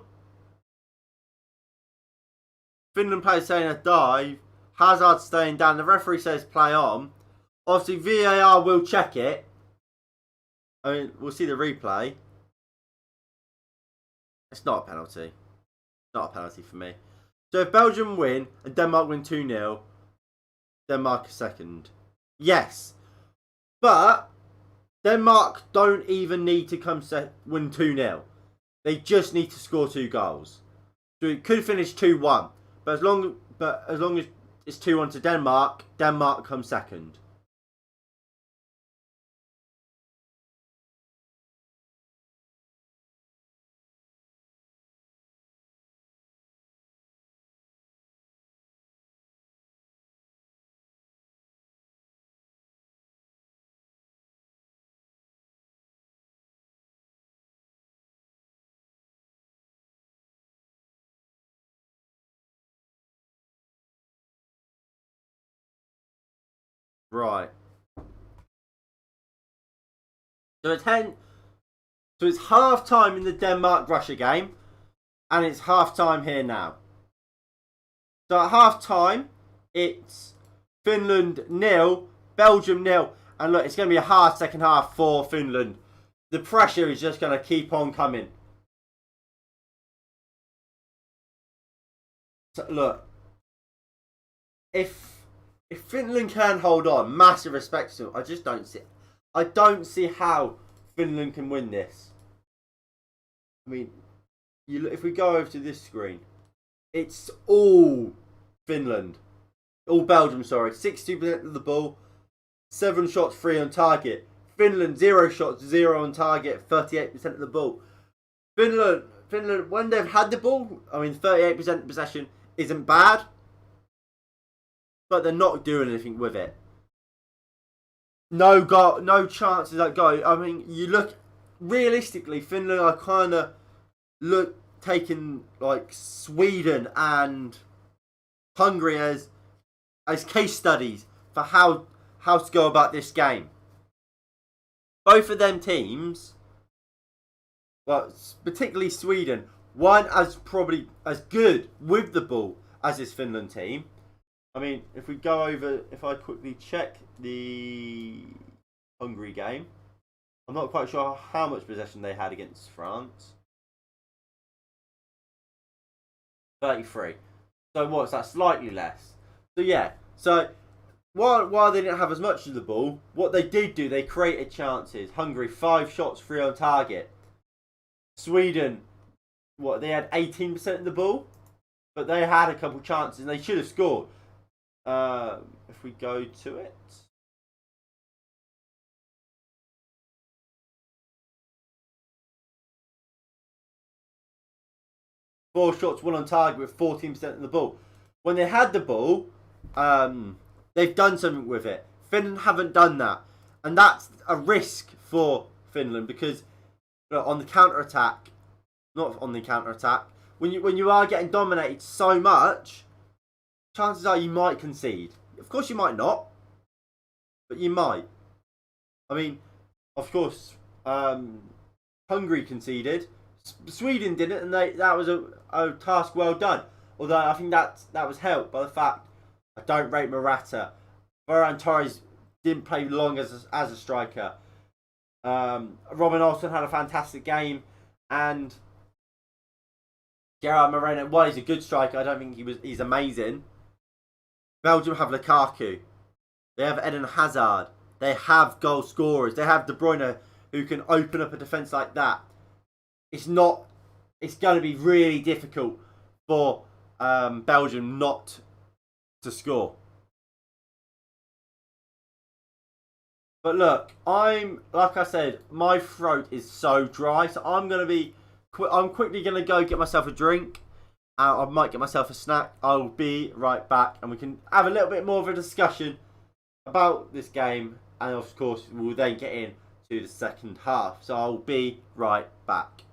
A: Finland player saying a dive. Hazard staying down. The referee says play on. Obviously, VAR will check it. I mean, we'll see the replay. It's not a penalty. Not a penalty for me. So if Belgium win and Denmark win 2-0, Denmark is second. Yes. But Denmark don't even need to win 2-0. They just need to score 2 goals. So it could finish 2-1. But as long as it's 2-1 to Denmark, Denmark comes second. Right. So it's half time in the Denmark-Russia game, and it's half time here now. So at half time, it's Finland 0, Belgium 0, and look, it's going to be a hard second half for Finland. The pressure is just going to keep on coming. So look, if Finland can hold on, massive respect to them. I don't see how Finland can win this. I mean, if we go over to this screen, it's all Finland, all Belgium. Sorry, 62% of the ball, 7 shots, 3 on target. Finland 0 shots, 0 on target, 38% of the ball. Finland, when they've had the ball, I mean, 38% possession isn't bad. But they're not doing anything with it. No chances at goal. I mean, you look realistically, Finland are kind of taking like Sweden and Hungary as case studies for how to go about this game. Both of them teams, well, particularly Sweden, one as probably as good with the ball as this Finland team. I mean, if I quickly check the Hungary game, I'm not quite sure how much possession they had against France. 33. So what's that? Slightly less. So yeah. So while they didn't have as much of the ball, what they did do, they created chances. Hungary 5 shots, 3 on target. Sweden, they had 18% of the ball, but they had a couple chances and they should have scored. If we go to it, four shots, 1 on target with 14% of the ball. When they had the ball, they've done something with it. Finland haven't done that, and that's a risk for Finland because on the counter attack, when you are getting dominated so much, chances are you might concede. Of course, you might not, but you might. I mean, of course, Hungary conceded. Sweden didn't, and that was a task well done. Although I think that was helped by the fact I don't rate Morata. Ferran Torres didn't play long as a striker. Robin Olsen had a fantastic game, and Gerard Moreno, while he's a good striker, I don't think he's amazing. Belgium have Lukaku. They have Eden Hazard. They have goal scorers. They have De Bruyne, who can open up a defence like that. It's going to be really difficult for Belgium not to score. But look, like I said, my throat is so dry, so I'm quickly gonna go get myself a drink. I might get myself a snack. I'll be right back, and we can have a little bit more of a discussion about this game, and of course, we'll then get into the second half. So I'll be right back.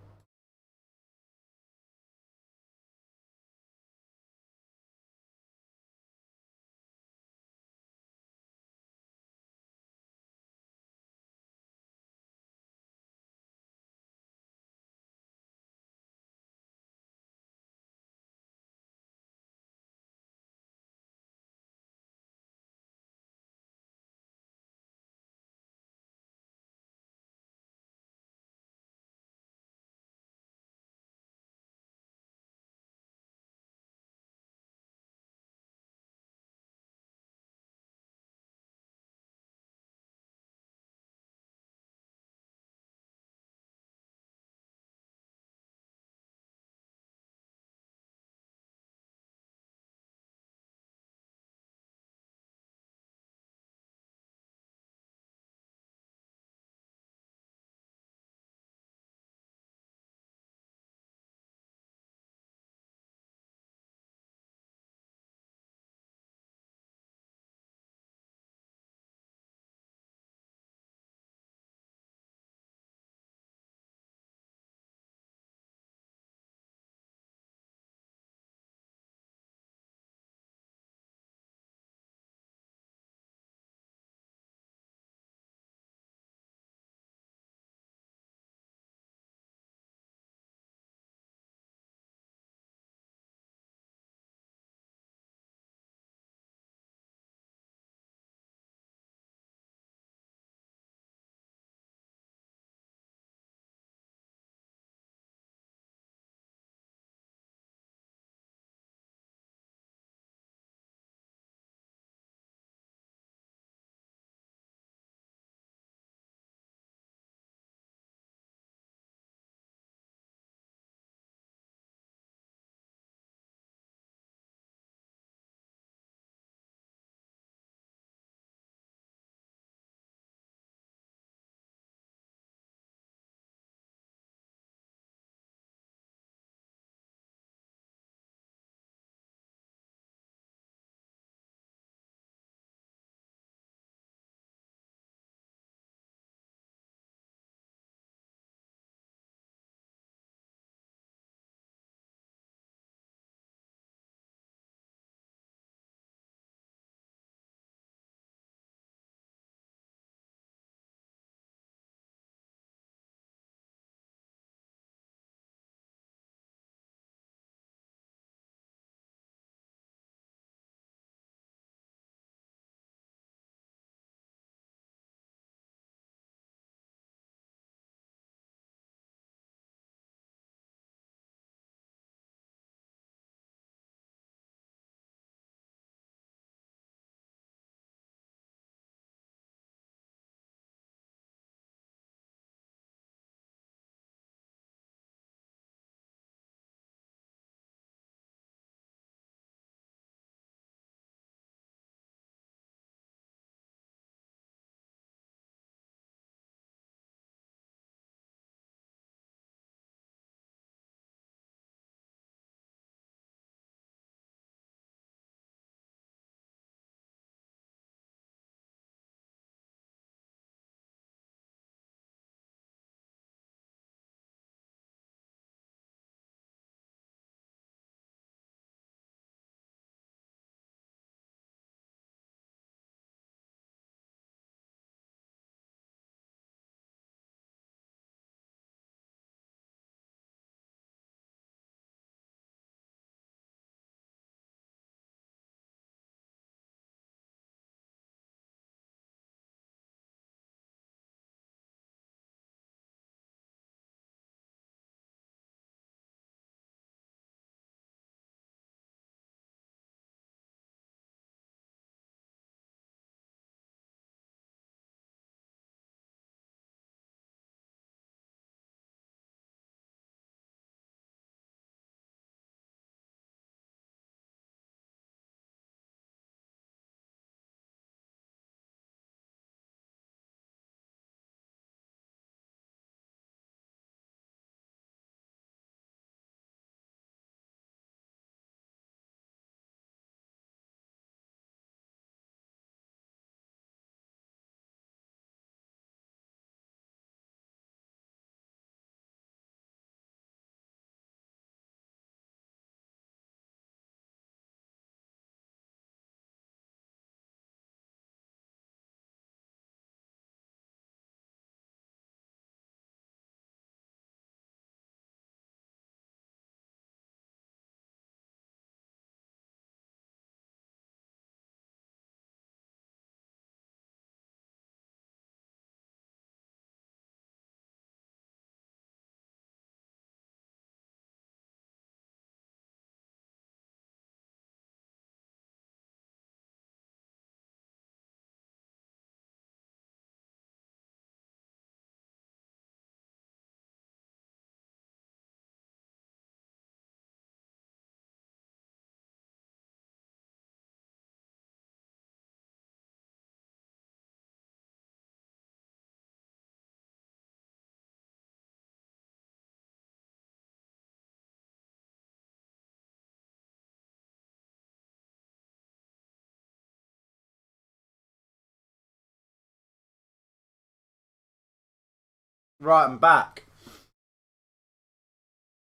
A: Right, I'm back.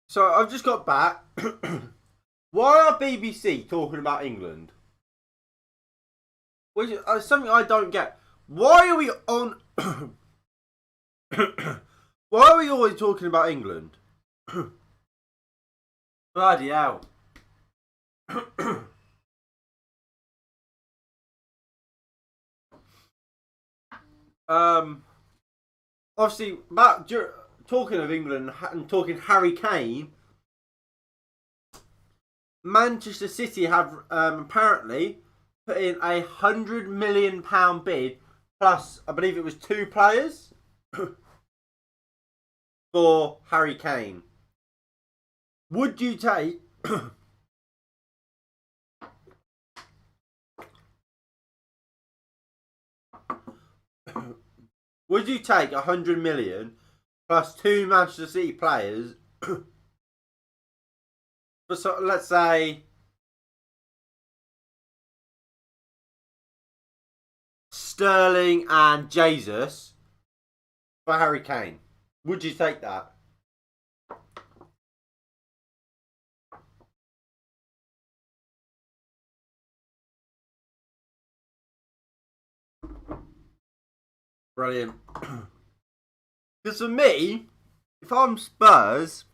A: So I've just got back. Why are BBC talking about England? Which is something I don't get. Why are we on? Why are we always talking about England? Bloody hell. Obviously, about talking of England and talking Harry Kane, Manchester City have apparently put in £100 million bid plus, I believe it was 2 players for Harry Kane. Would you take? Would you take 100 million plus 2 Manchester City players for, let's say, Sterling and Jesus for Harry Kane? Would you take that? Brilliant. Because for me, if I'm Spurs,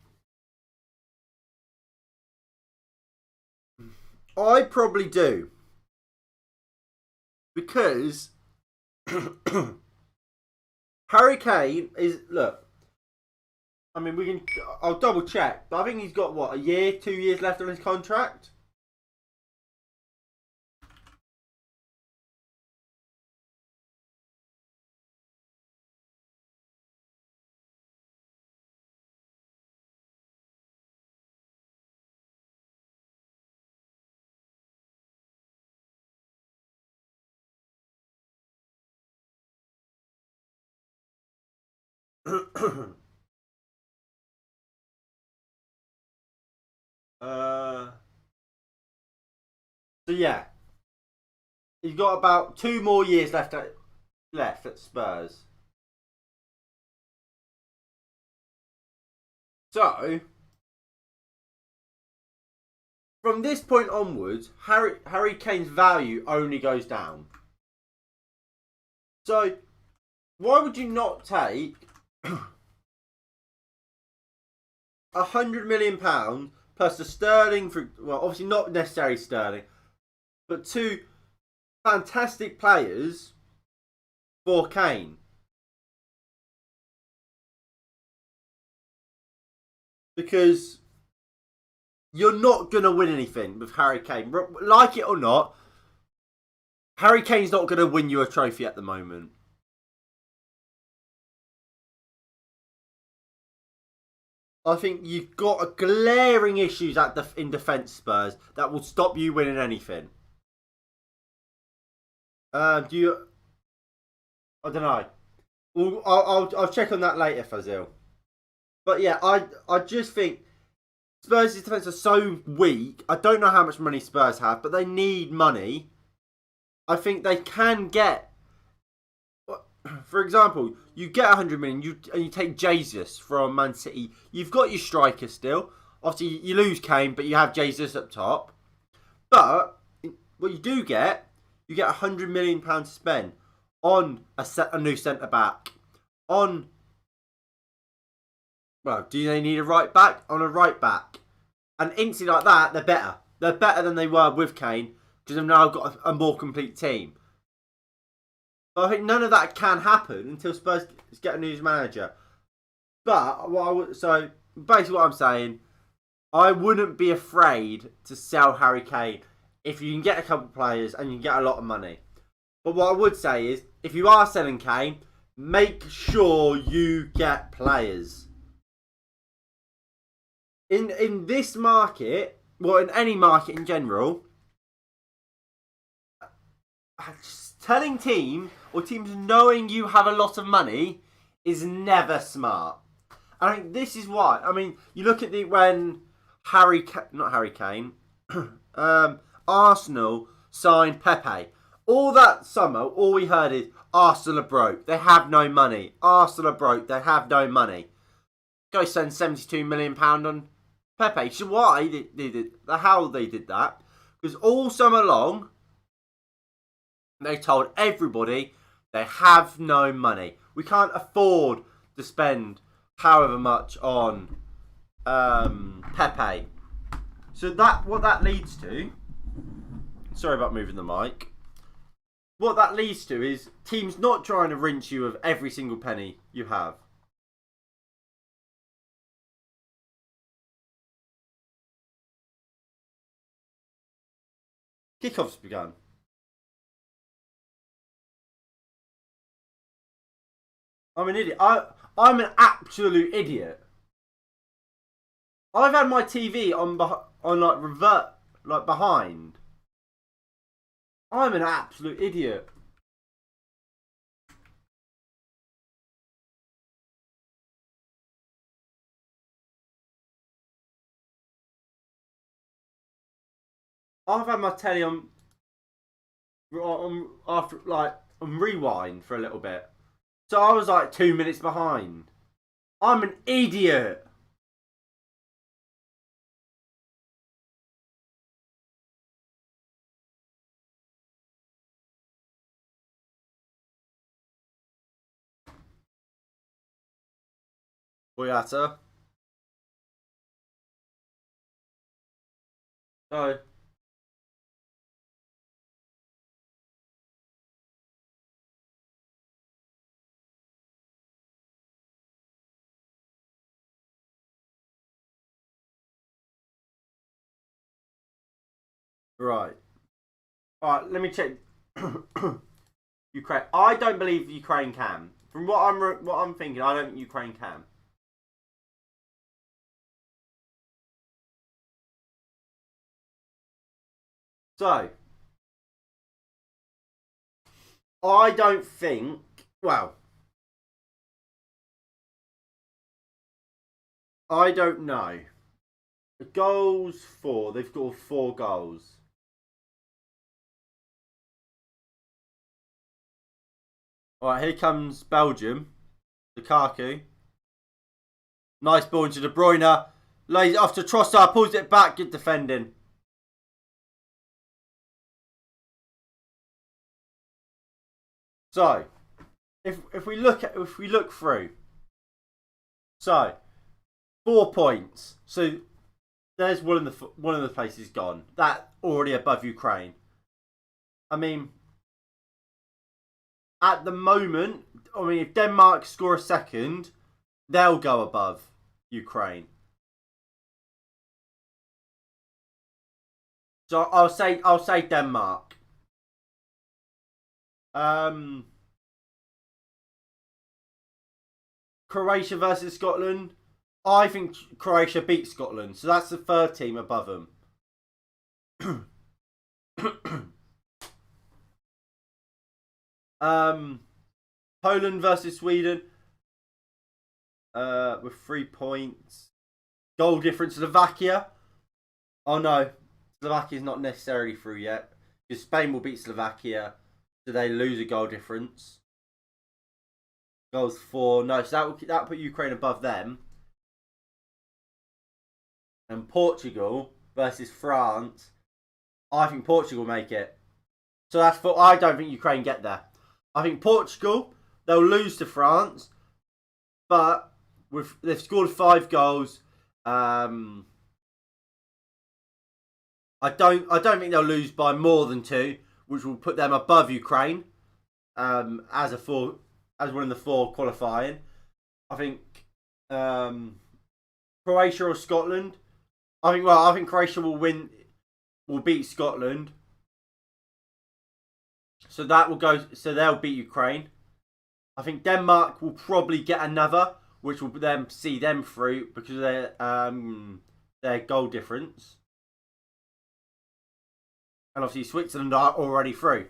A: I probably do. Because Harry Kane is, look, I mean, I'll double check, but I think he's got, what, a year, 2 years left on his contract? So yeah, he's got about 2 more years left at Spurs. So from this point onwards, Harry Kane's value only goes down. So why would you not take £100 million plus the Sterling for, well, obviously not necessarily Sterling, but 2 fantastic players for Kane? Because you're not going to win anything with Harry Kane. Like it or not, Harry Kane's not going to win you a trophy at the moment. I think you've got a glaring issues in defence, Spurs, that will stop you winning anything. Do you? I don't know. Well, I'll check on that later, Fazil. But yeah, I just think Spurs' defence are so weak. I don't know how much money Spurs have, but they need money. I think they can get. For example, you get 100 million, and you take Jesus from Man City. You've got your striker still. Obviously, you lose Kane, but you have Jesus up top. But what you do get, you get £100 million to spend on a new centre back. On, well, do they need a right back? On a right back. And instantly like that, they're better. They're better than they were with Kane because they've now got a more complete team. But I think none of that can happen until Spurs get a new manager. But so basically what I'm saying, I wouldn't be afraid to sell Harry Kane if you can get a couple of players and you can get a lot of money. But what I would say is, if you are selling Kane, make sure you get players. In this market, well, in any market in general, telling teams knowing you have a lot of money is never smart. I think this is why. I mean, you look at when Arsenal signed Pepe. all that summer, all we heard is Arsenal are broke. They have no money. Arsenal are broke. They have no money. Go spend £72 million on Pepe. So why they did how they did that? Because all summer long, they told everybody they have no money. We can't afford to spend however much on Pepe. So what that leads to. Sorry about moving the mic. What that leads to is teams not trying to rinse you of every single penny you have. Kickoff's begun. I'm an idiot. I'm an absolute idiot. I've had my TV on like revert, like behind. I'm an absolute idiot. I've had my telly on after like on rewind for a little bit, so I was like 2 minutes behind. I'm an idiot. Boyata. So right. Alright, let me check. Ukraine. I don't believe Ukraine can. From what I'm thinking, I don't think Ukraine can. So I don't think. Well, I don't know. The goals for they've got 4 goals. Alright, here comes Belgium. Lukaku. Nice ball into De Bruyne. Lays it off to Trossard, pulls it back, good defending. So, if we look through, so 4 points. So there's one of the places gone. That already above Ukraine. I mean, at the moment, if Denmark score a second, they'll go above Ukraine. So I'll say Denmark. Croatia versus Scotland. I think Croatia beats Scotland, so that's the 3rd team above them. Poland versus Sweden. With 3 points. Goal difference. Slovakia. Oh no, Slovakia's not necessarily through yet. Because Spain will beat Slovakia, so they lose a goal difference. Goals 4. No, so that'll put Ukraine above them. And Portugal versus France. I think Portugal make it. So that's for. I don't think Ukraine get there. I think Portugal, they'll lose to France, but they've scored 5 goals. I don't think they'll lose by more than 2, which will put them above Ukraine as one of the 4 qualifying. I think Croatia or Scotland. I think Croatia will beat Scotland. So they'll beat Ukraine. I think Denmark will probably get another, which will then see them through because of their goal difference. And obviously Switzerland are already through.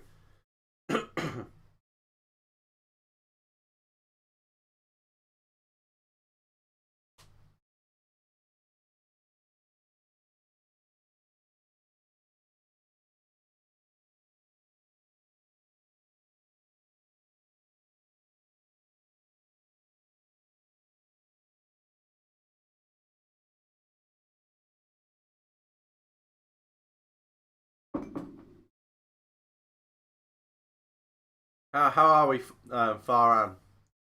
A: How are we, Farhan?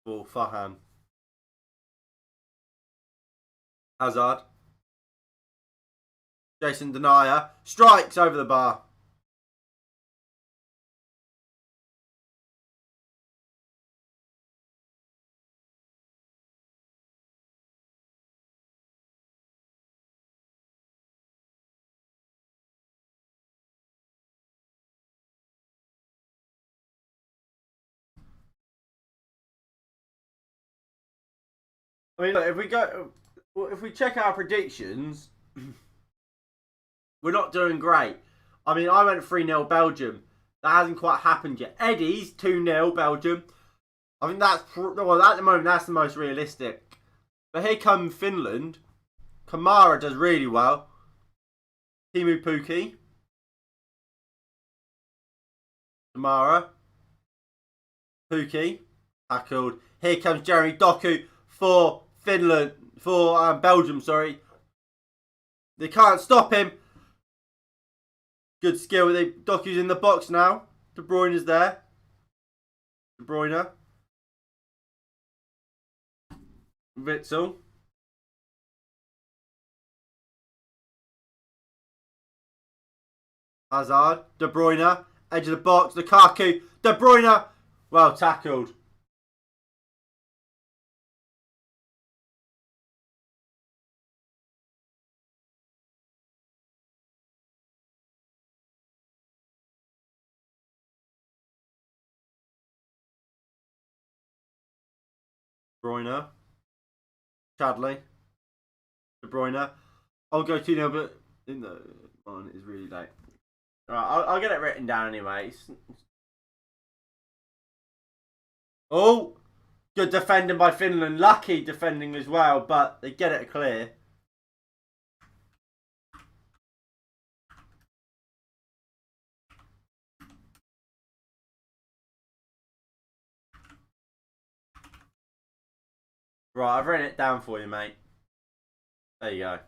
A: Or Farhan? Hazard. Jason Denier. Strikes over the bar. I mean, look, if we check our predictions, we're not doing great. I mean, I went 3-0 Belgium. That hasn't quite happened yet. Eddie's 2-0 Belgium. I think well, at the moment, that's the most realistic. But here comes Finland. Kamara does really well. Timu Puki. Kamara. Puki. Tackled. Here comes Jeremy Doku for Finland. For Belgium, sorry. They can't stop him. Good skill. Doku's in the box now. De Bruyne is there. De Bruyne. Witzel. Hazard. De Bruyne. Edge of the box. Lukaku. De Bruyne. Well tackled. De Bruyne. Chadley. De Bruyne. I'll go 2-0, but in the one is really late. Alright, I'll get it written down anyway. Oh! Good defending by Finland. Lucky defending as well, but they get it clear. Right, I've written it down for you, mate. There you go.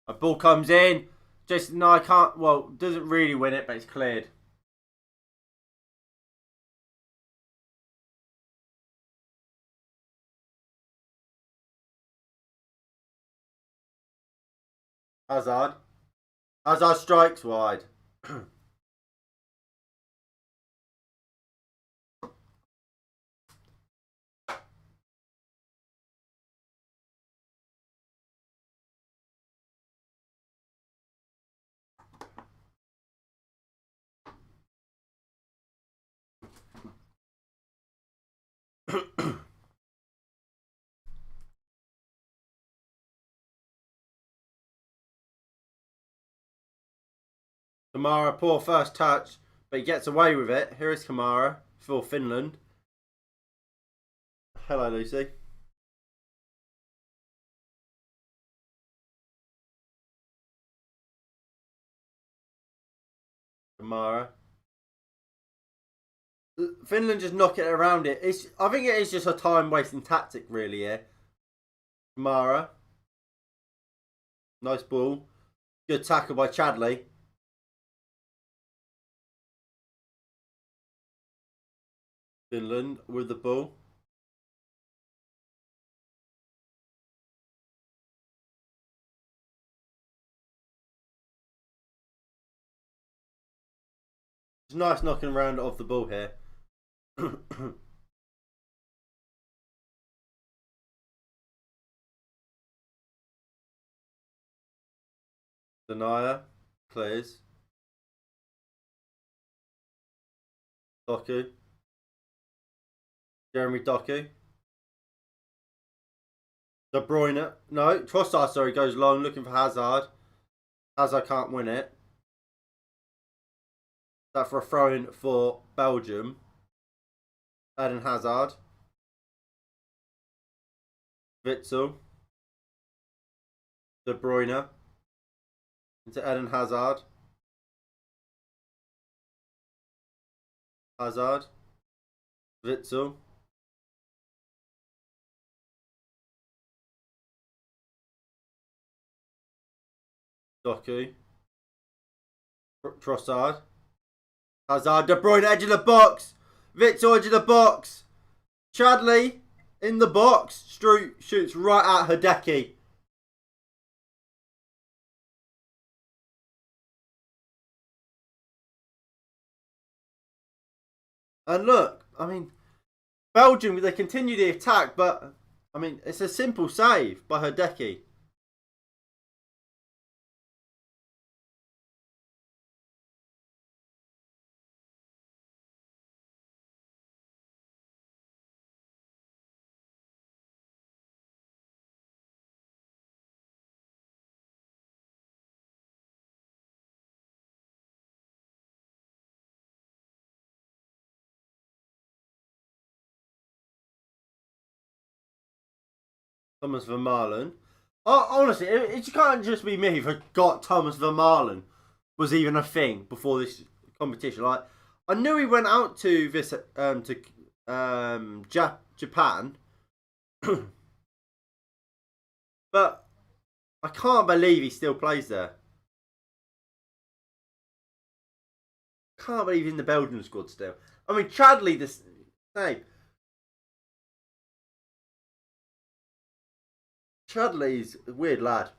A: A ball comes in. Just, no, I can't. Well, doesn't really win it, but it's cleared. Hazard. Hazard strikes wide. Kamara, poor first touch, but he gets away with it. Here is Kamara for Finland. Hello, Lucy. Kamara. Finland just knock it around it. I think it is just a time wasting tactic, really. Here, Kamara. Nice ball. Good tackle by Chadley. Finland with the ball. It's nice knocking around off the ball here. Denier clears. Doku. Jeremy Doku. De Bruyne. No, Trossard, sorry, goes long looking for Hazard. Hazard can't win it. That for a throw in for Belgium. Eden Hazard. Witzel. De Bruyne. Into Eden Hazard. Hazard. Witzel. Doku. Trossard. Hazard, De Bruyne, edge of the box. Victor, edge of the box. Chadley in the box. Stroot shoots right at Hideki. And look, I mean, Belgium, they continue the attack, but, I mean, it's a simple save by Hideki. Thomas Vermaelen. Oh, honestly, it can't just be me who forgot Thomas Vermaelen was even a thing before this competition. Like, I knew he went out to this Japan, but I can't believe he still plays there. Can't believe he's in the Belgian squad still. I mean, Chadley, the same. Chadley's a weird lad.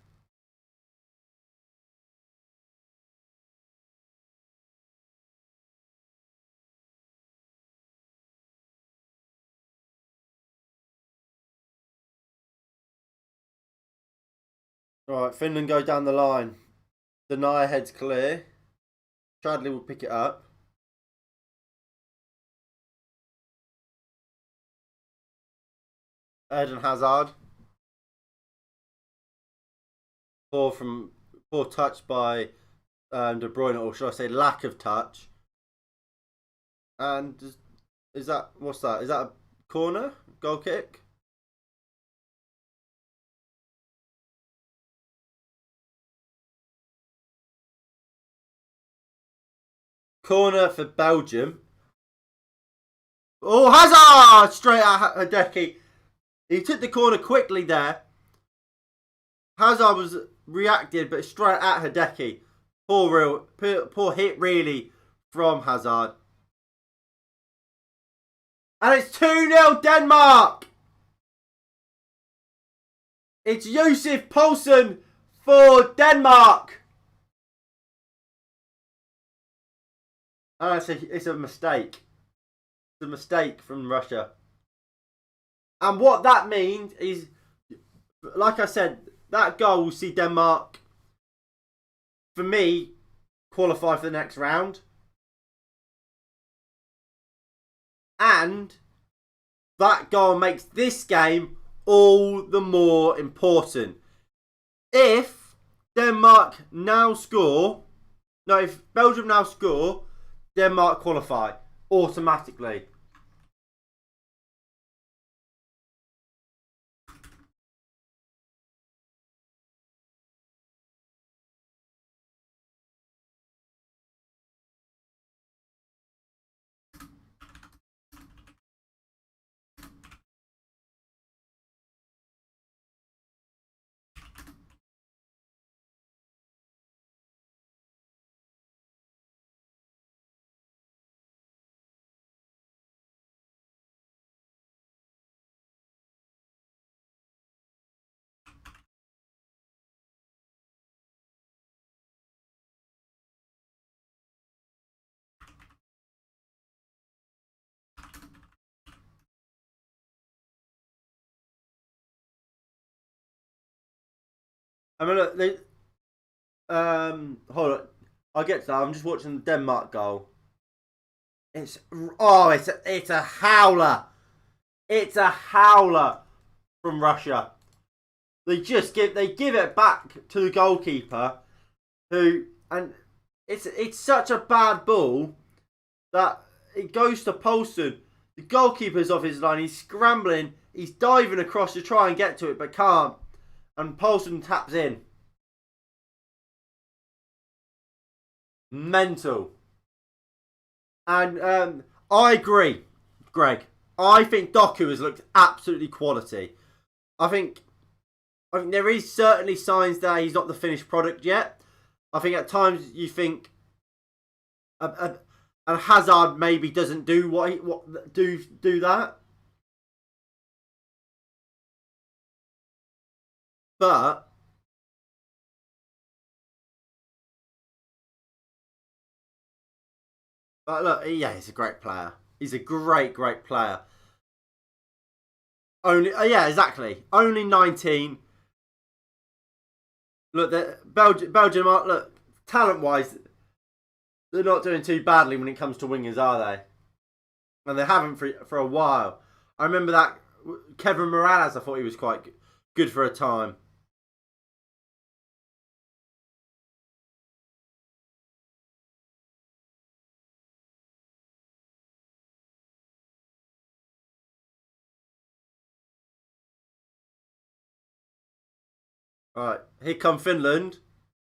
A: Alright, Finland go down the line. Denier heads clear. Chadley will pick it up. Eden Hazard. Poor touch by De Bruyne, or should I say lack of touch. And is that, what's that? Is that a corner? Goal kick? Corner for Belgium. Oh, Hazard! Straight at Hideki. He took the corner quickly there. Hazard was reacted, but straight at Hideki. Poor hit, really, from Hazard. And it's 2-0 Denmark! It's Josef Poulsen for Denmark! It's a mistake. It's a mistake from Russia. And what that means is, like I said, that goal will see Denmark, for me, qualify for the next round. And that goal makes this game all the more important. If Denmark now score, no, if Belgium now score, Denmark qualify automatically. I mean, look, hold on. I'll get to that. I'm just watching the Denmark goal. It's a howler. It's a howler from Russia. They give it back to the goalkeeper, and it's such a bad ball that it goes to Poulsen. The goalkeeper's off his line. He's scrambling. He's diving across to try and get to it, but can't. And Poulsen taps in. Mental. And I agree, Greg. I think Doku has looked absolutely quality. I think there is certainly signs that he's not the finished product yet. I think at times you think and Hazard maybe doesn't do do that. But look, yeah, he's a great player. He's a great player. Only, yeah, exactly. Only 19. Look, Belgium are, look, talent-wise, they're not doing too badly when it comes to wingers, are they? And they haven't for a while. I remember that Kevin Morales, I thought he was quite good for a time. Right, here come Finland.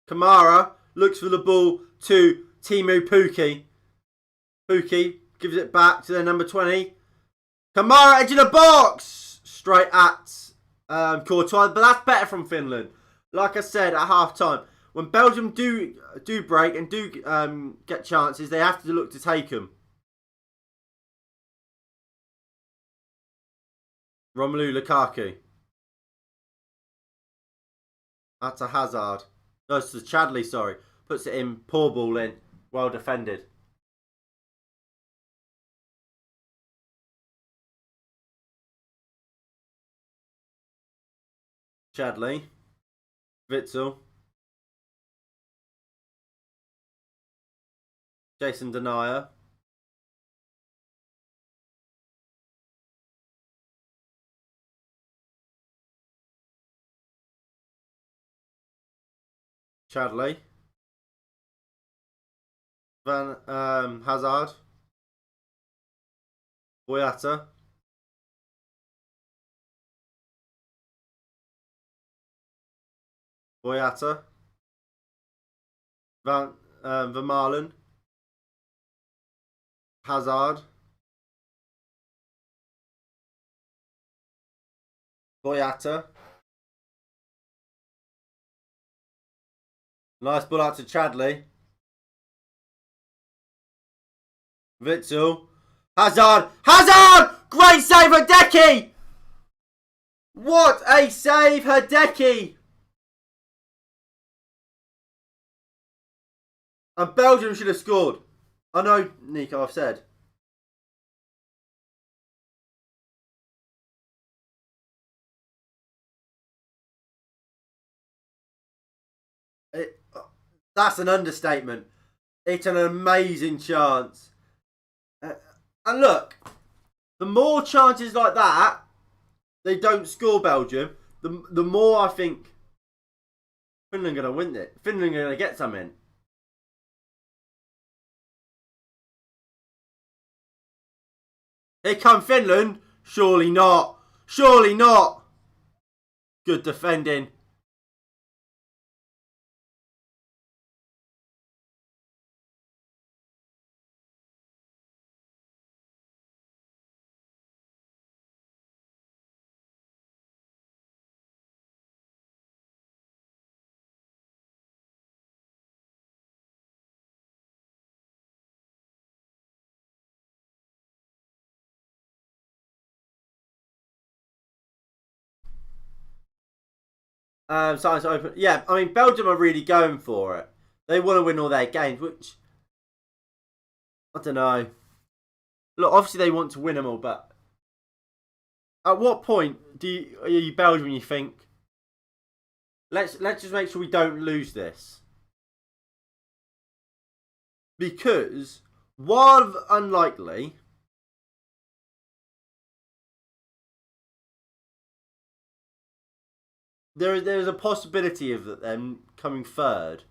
A: Kamara looks for the ball to Teemu Pukki. Pukki gives it back to their number 20. Kamara edge of the box! Straight at Courtois, but that's better from Finland. Like I said at half time, when Belgium do break and do get chances, they have to look to take them. Romelu Lukaku. That's a Hazard. No, it's to Chadley, sorry. Puts it in, poor ball in. Well defended. Chadley. Witzel. Jason Denier. Chadley. Hazard. Boyata. Boyata. Vermaelen. Hazard. Boyata. Nice ball out to Chadley. Witzel. Hazard! Hazard! Great save, Hideki! What a save, Hideki! And Belgium should have scored. I know, Nico, I've said. That's an understatement. It's an amazing chance. And look, the more chances like that, they don't score Belgium, the more I think Finland are going to win it. Finland are going to get something. Here come Finland. Surely not. Surely not. Good defending. Science open. Yeah, I mean, Belgium are really going for it. They want to win all their games, which I don't know. Look, obviously they want to win them all, but at what point are you Belgium and you think, let's just make sure we don't lose this? Because while unlikely, there's a possibility of them coming third.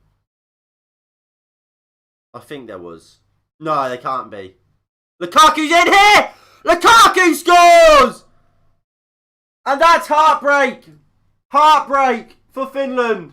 A: I think there was. No, they can't be. Lukaku's in here! Lukaku scores! And that's heartbreak! Heartbreak for Finland!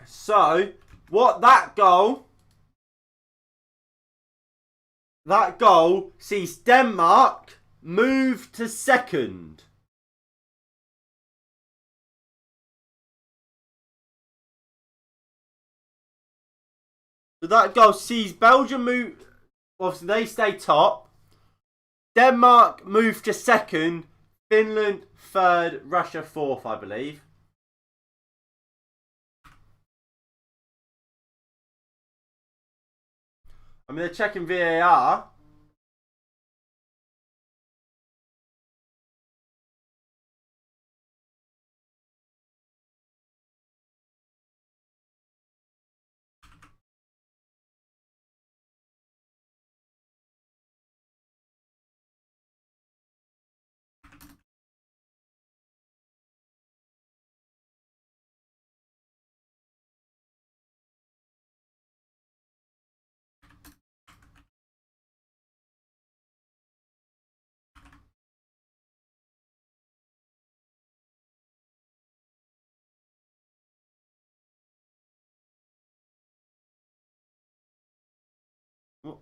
A: So, what that goal sees Denmark move to second. So that goal sees Belgium move. Obviously, they stay top. Denmark move to second. Finland third. Russia fourth, I believe. I mean, they're checking VAR.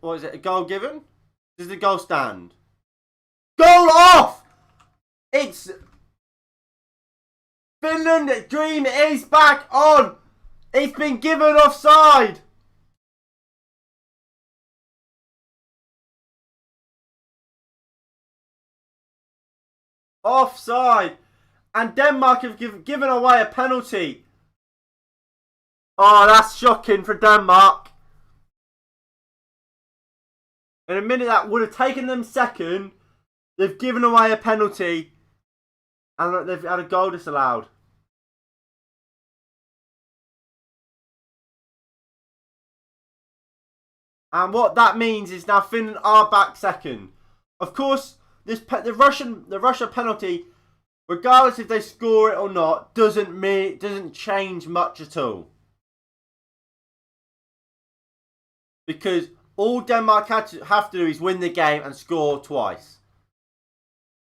A: What is it? A goal given? Does the goal stand? Goal off! It's Finland dream is back on. It's been given offside. Offside. And Denmark have given away a penalty. Oh, that's shocking for Denmark. In a minute that would have taken them second, they've given away a penalty. And they've had a goal disallowed. And what that means is now Finland are back second. Of course, the Russia penalty, regardless if they score it or not, doesn't change much at all. Because all Denmark have to do is win the game and score twice.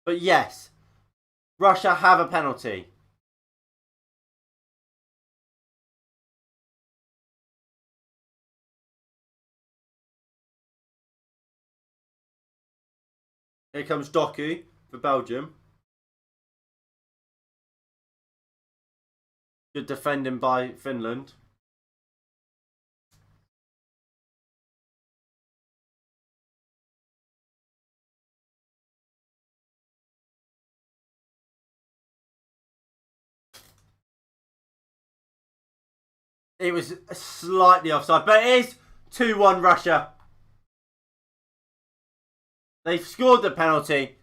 A: But yes, Russia have a penalty. Here comes Doku for Belgium. Good defending by Finland. It was slightly offside, but it is 2-1 Russia. They've scored the penalty.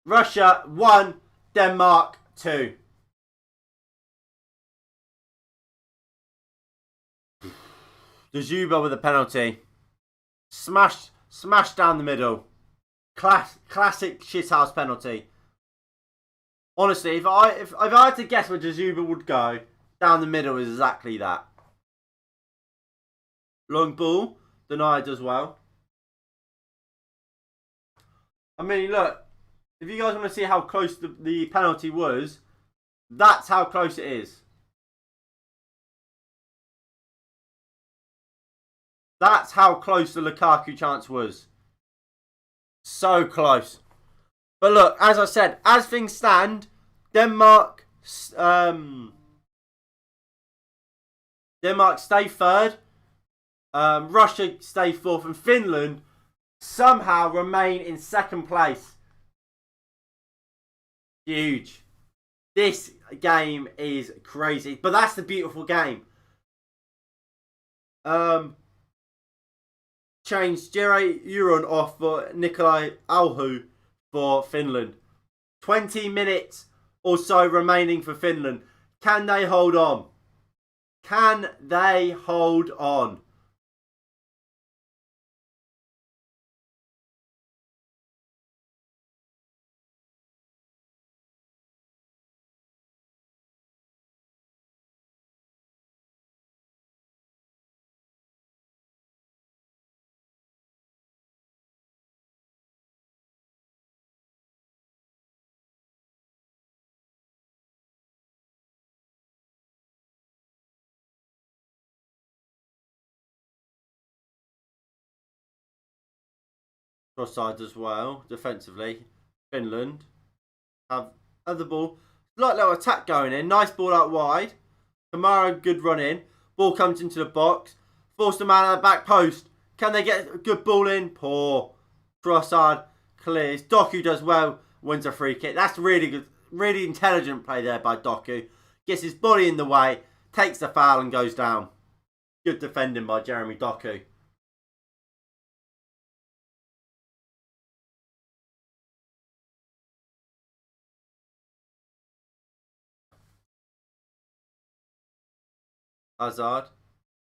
A: Russia 1, Denmark 2. The Zuba with the penalty. Smashed down the middle. Classic shithouse penalty. Honestly, if I had to guess where Jazuba would go, down the middle is exactly that. Long ball, denied as well. I mean, look, if you guys want to see how close the penalty was, that's how close it is. That's how close the Lukaku chance was. So close. But look, as I said, as things stand, Denmark stay third. Russia stay fourth, and Finland somehow remain in second place. Huge. This game is crazy, but that's the beautiful game. Changed Jere Uron off for Nikolai Alhu for Finland. 20 minutes or so remaining for Finland. Can they hold on? Can they hold on? Cross-side as well, defensively. Finland have the ball. Slight little attack going in. Nice ball out wide. Kamara, good run in. Ball comes into the box. Force the man at the back post. Can they get a good ball in? Poor. Trossard clears. Doku does well. Wins a free kick. That's really good. Really intelligent play there by Doku. Gets his body in the way. Takes the foul and goes down. Good defending by Jeremy Doku. Hazard.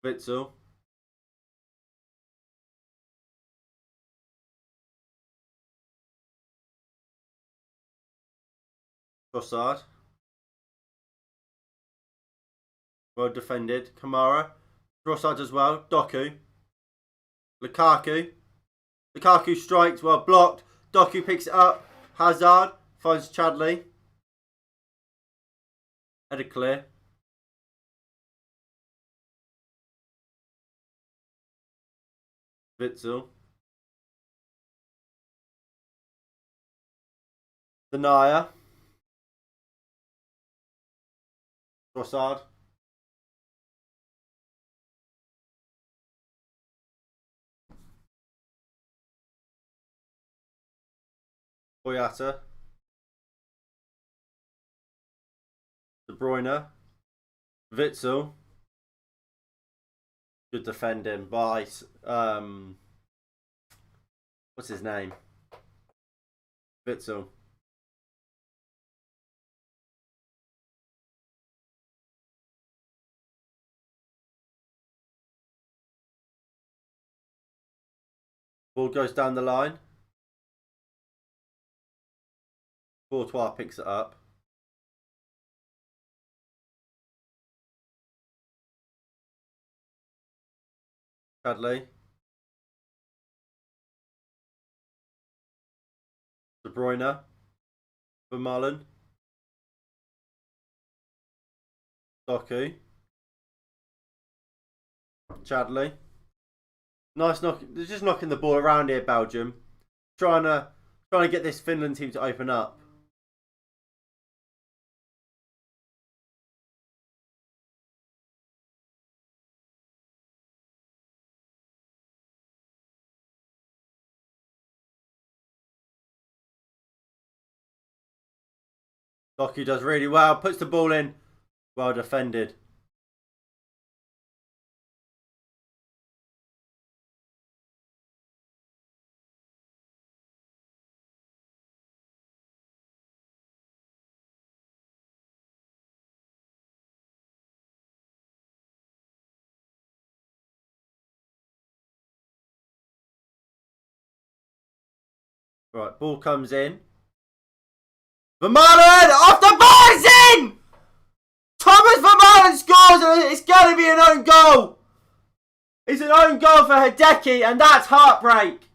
A: Witzel. Trossard. Well defended. Kamara. Trossard as well. Doku. Lukaku. Lukaku strikes. Well blocked. Doku picks it up. Hazard. Finds Chadley. Header clear. Witzel. Denier. Trossard. Boyata. De Bruyne. Witzel. Good defending by what's his name? Witzel. Ball goes down the line. Courtois picks it up. Chadley. De Bruyne. Vermaelen. Doku. Chadley. Nice knock. They're just knocking the ball around here, Belgium. Trying to get this Finland team to open up. Doku does really well. Puts the ball in. Well defended. Right, ball comes in. Vermaelen off the ball, it's in! Thomas Vermaelen scores. It's going to be an own goal. It's an own goal for Hideki, and that's heartbreak.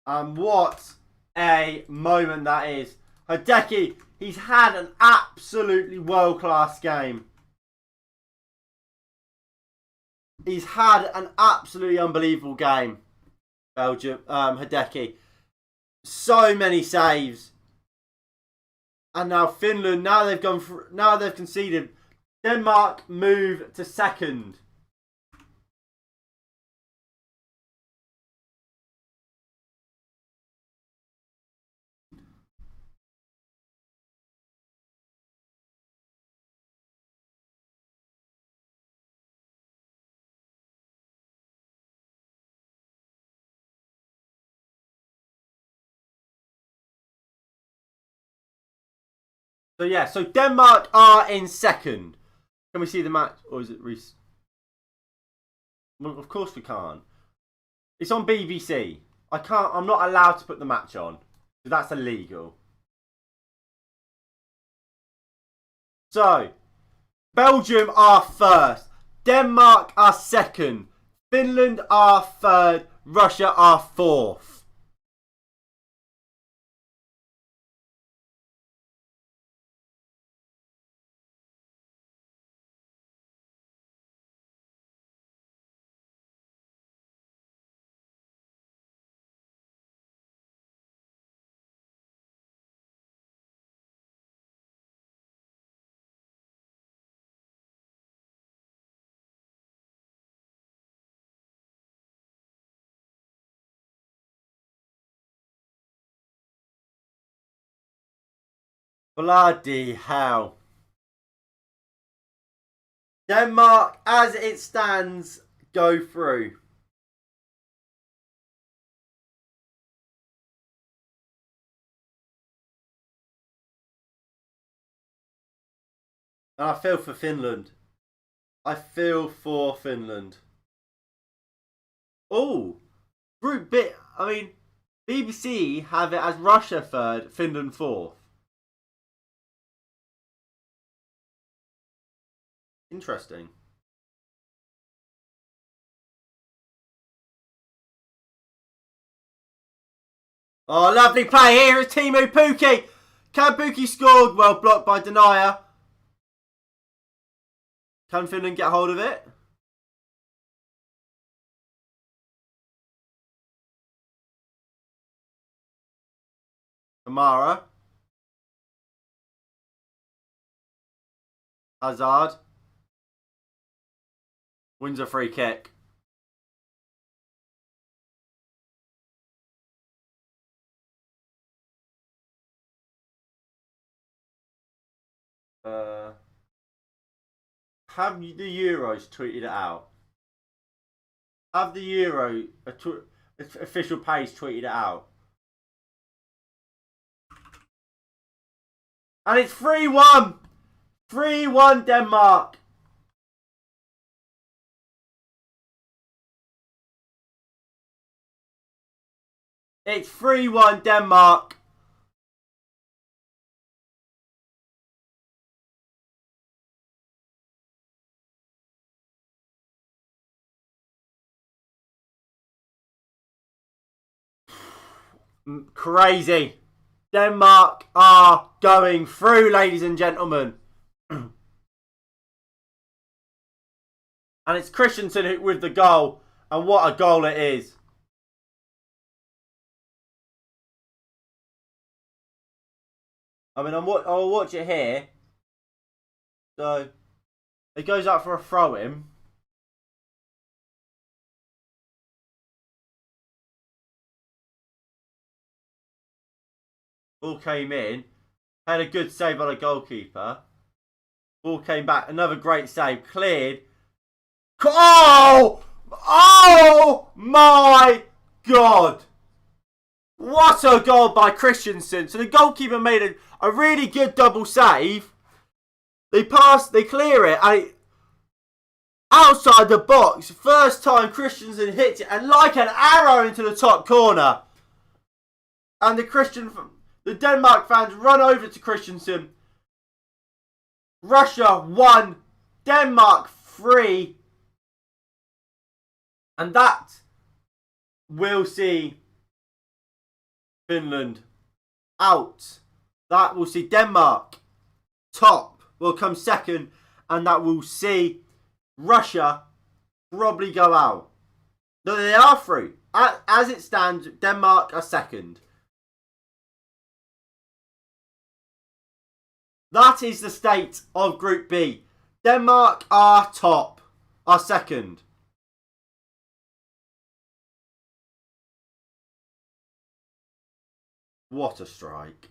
A: And what a moment that is. Hideki, he's had an absolutely world-class game. He's had an absolutely unbelievable game. Belgium, Hideki. So many saves. And now Finland, now they've conceded. Denmark move to second. So yeah, so Denmark are in second. Can we see the match? Or is it Reese? Well, of course we can't. It's on BBC. I'm not allowed to put the match on. Because that's illegal. So, Belgium are first. Denmark are second. Finland are third. Russia are fourth. Bloody hell. Denmark, as it stands, go through. And I feel for Finland. I feel for Finland. Oh, Group B. I mean, BBC have it as Russia third, Finland fourth. Interesting. Oh, lovely play. Here is Teemu Pukki. Can Pukki scored? Well blocked by Denier. Can Finland get hold of it? Kamara. Hazard. Wins a free kick. Have the Euros tweeted it out? Have the Euro official page tweeted it out? And it's 3-1. 3-1 Denmark. It's 3-1 Denmark. Crazy. Denmark are going through, ladies and gentlemen. And it's Christensen with the goal. And what a goal it is. I mean, I'll watch it here. So, it goes up for a throw-in. Ball came in. Had a good save on a goalkeeper. Ball came back. Another great save. Cleared. Oh! Oh my God! What a goal by Christensen. So the goalkeeper made a really good double save. They pass, they clear it, and outside the box. First time Christensen hits it, and like an arrow into the top corner. And the Denmark fans run over to Christensen. Russia 1, Denmark 3. And that will see Finland out. That will see Denmark top, will come second, and that will see Russia probably go out. No, they are through. As it stands, Denmark are second. That is the state of Group B. Denmark are top, are second. What a strike.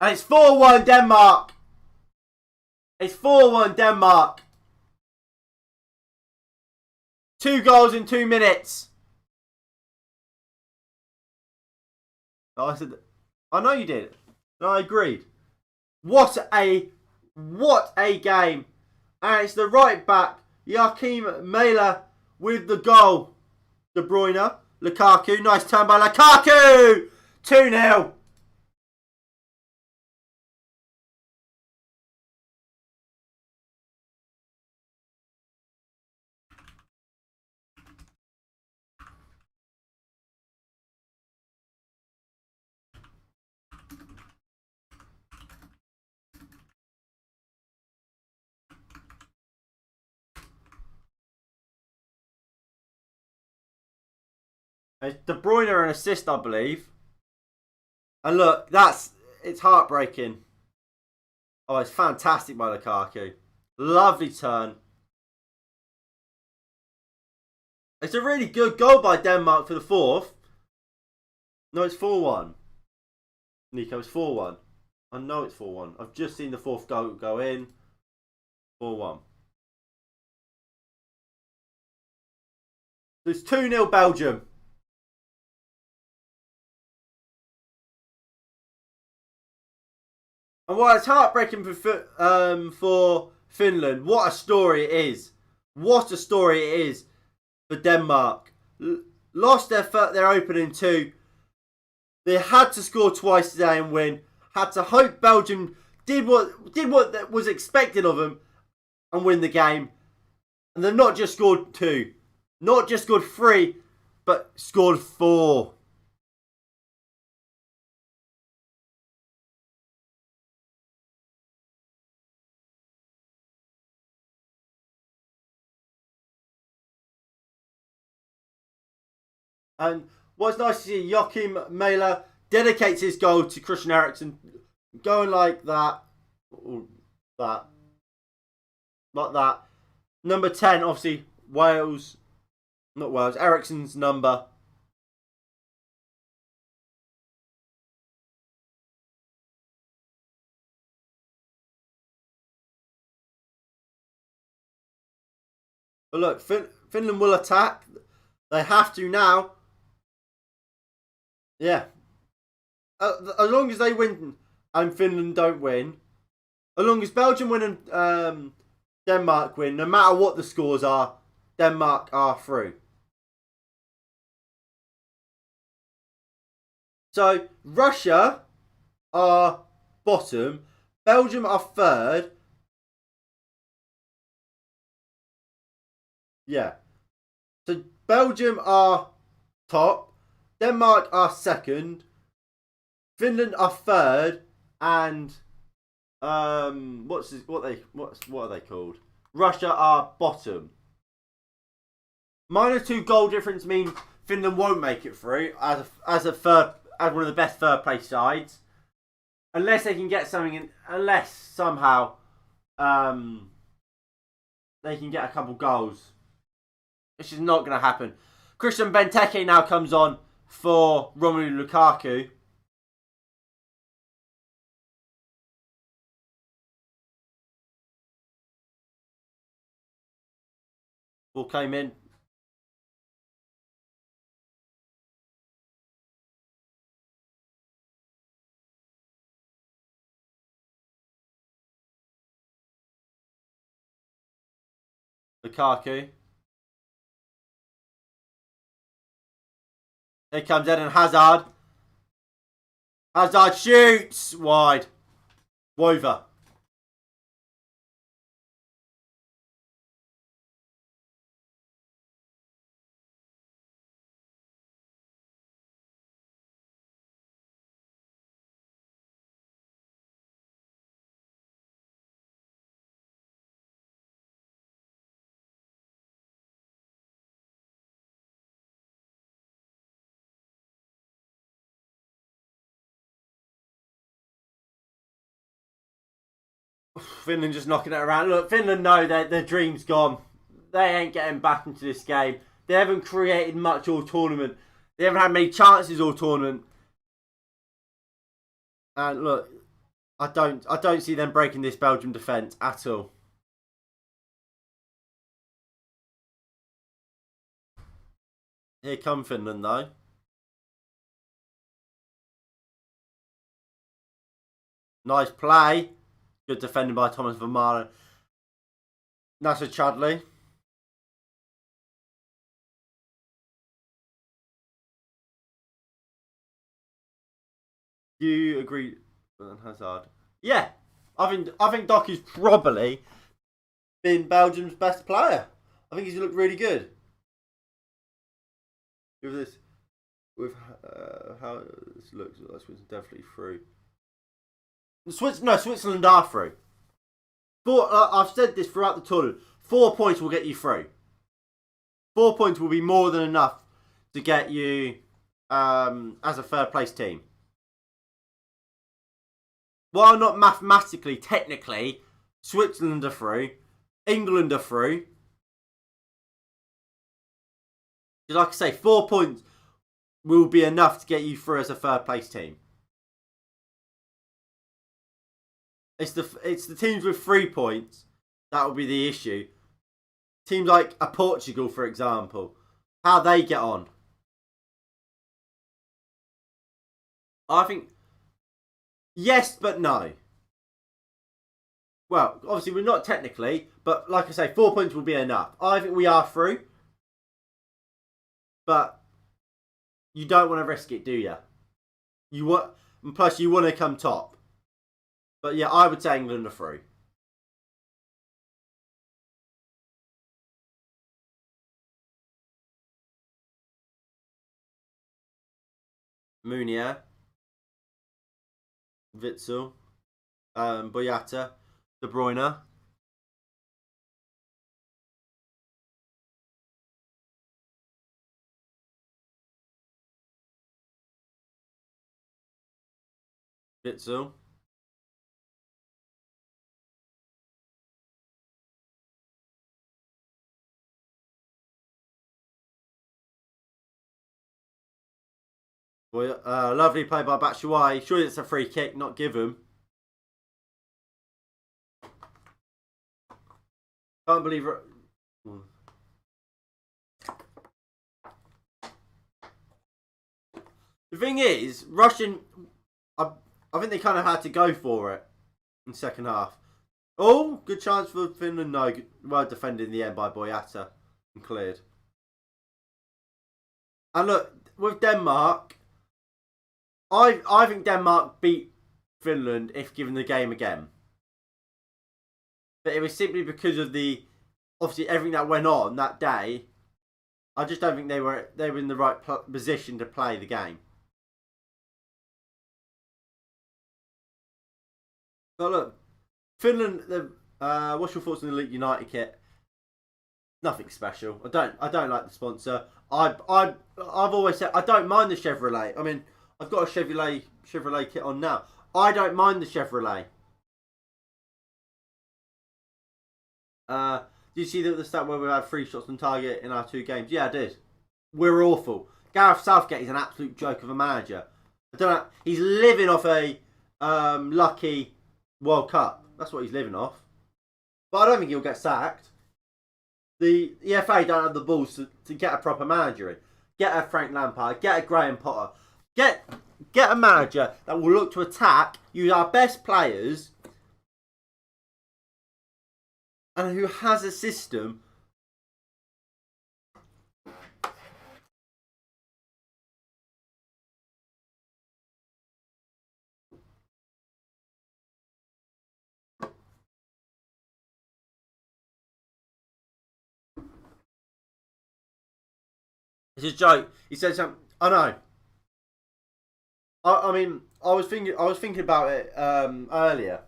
A: And it's 4-1 Denmark. It's 4-1 Denmark. 2 goals in 2 minutes. I said, I know you did. And I agreed. What a game. And it's the right back, Joachim Mæhle, with the goal. De Bruyne, Lukaku, nice turn by Lukaku! 2-0. It's De Bruyne an assist, I believe. And look, it's heartbreaking. Oh, it's fantastic by Lukaku. Lovely turn. It's a really good goal by Denmark for the fourth. No, it's 4-1. Nico, it's 4-1. I know it's 4-1. I've just seen the fourth goal go in. 4-1. It's 2-0 Belgium. And while it's heartbreaking for Finland, what a story it is. What a story it is for Denmark. Lost their opening two. They had to score twice today and win. Had to hope Belgium did what was expected of them and win the game. And they've not just scored two. Not just scored three, but scored four. And what's nice to see, Joachim Mæhle dedicates his goal to Christian Eriksen, going like that, like that. Number 10, obviously Eriksen's number. But look, Finland will attack. They have to now. Yeah. As long as they win and Finland don't win, as long as Belgium win and Denmark win, no matter what the scores are, Denmark are through. So Russia are bottom, Belgium are third. Yeah. So Belgium are top, Denmark are second, Finland are third, and what are they called? Russia are bottom. -2 goal difference means Finland won't make it through as one of the best third place sides, unless they can get something in. Unless somehow they can get a couple goals, which is not going to happen. Christian Benteke now comes on for Romelu Lukaku. Ball came in. Lukaku. Here comes Eden Hazard. Hazard shoots wide. Wover. Finland just knocking it around. Look, Finland know their dream's gone. They ain't getting back into this game. They haven't created much all tournament. They haven't had many chances all tournament. And look, I don't see them breaking this Belgium defence at all. Here come Finland though. Nice play. Good defending by Thomas Vermaelen. Nasser Chadley. Do you agree with Hazard? Yeah. I think Doku's probably been Belgium's best player. I think he's looked really good. With how this looks, Switzerland definitely through. Switzerland are through. I've said this throughout the tournament. 4 points will get you through. 4 points will be more than enough to get you as a third place team. While not mathematically, technically, Switzerland are through. England are through. Like I say, 4 points will be enough to get you through as a third place team. It's the teams with 3 points that will be the issue. Teams like a Portugal, for example, how they get on. I think yes, but no. Well, obviously we're not technically, but like I say, 4 points will be enough. I think we are through, but you don't want to risk it, do you? Plus you want to come top. But yeah, I would say England are through. Munier, Witzel, Boyata, De Bruyne. Witzel. Lovely play by Batshuayi. Surely it's a free kick, not give him. Can't believe it. The thing is, Russian. I think they kind of had to go for it in the second half. Oh, good chance for Finland. No, well defended in the end by Boyata and cleared. And look, with Denmark, I think Denmark beat Finland if given the game again. But it was simply because of obviously everything that went on that day. I just don't think they were in the right position to play the game. But look, Finland. What's your thoughts on the League United kit? Nothing special. I don't like the sponsor. I've always said I don't mind the Chevrolet. I mean, I've got a Chevrolet kit on now. I don't mind the Chevrolet. Did you see the stat where we had 3 shots on target in our 2 games? Yeah, I did. We're awful. Gareth Southgate is an absolute joke of a manager. I don't know. He's living off a lucky World Cup. That's what he's living off. But I don't think he'll get sacked. The FA don't have the balls to get a proper manager in. Get a Frank Lampard. Get a Graham Potter. Get a manager that will look to attack, use our best players, and who has a system. It's a joke. He said something. I know. I mean, I was thinking about it earlier.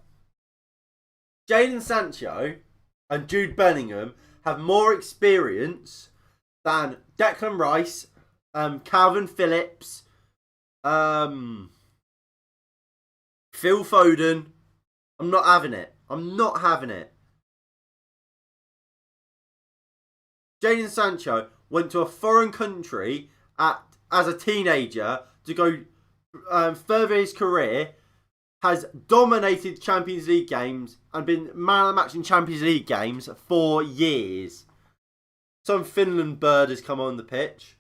A: Jadon Sancho and Jude Bellingham have more experience than Declan Rice, Calvin Phillips, Phil Foden. I'm not having it. I'm not having it. Jadon Sancho went to a foreign country as a teenager to go further his career, has dominated Champions League games and been man of the match in Champions League games for years. Some Finland bird has come on the pitch.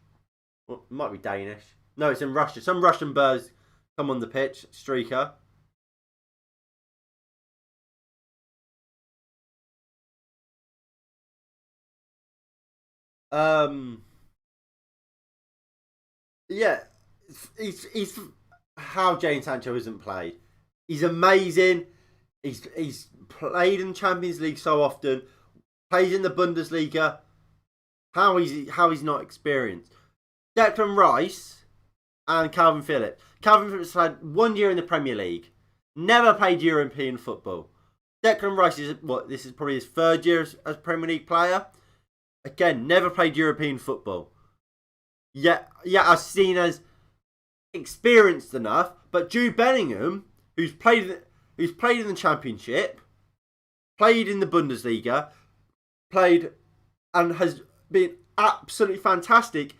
A: Well, it might be Danish. No, it's in Russia. Some Russian birds come on the pitch. Streaker. Um, yeah, he's how Jadon Sancho isn't played. He's amazing. He's played in Champions League so often. Plays in the Bundesliga. How he's not experienced. Declan Rice and Calvin Phillips. Calvin Phillips had 1 year in the Premier League. Never played European football. Declan Rice is this is probably his 3rd year as Premier League player. Again, never played European football. Yet are seen as experienced enough. But Jude Bellingham, who's played in the Championship, played in the Bundesliga, played and has been absolutely fantastic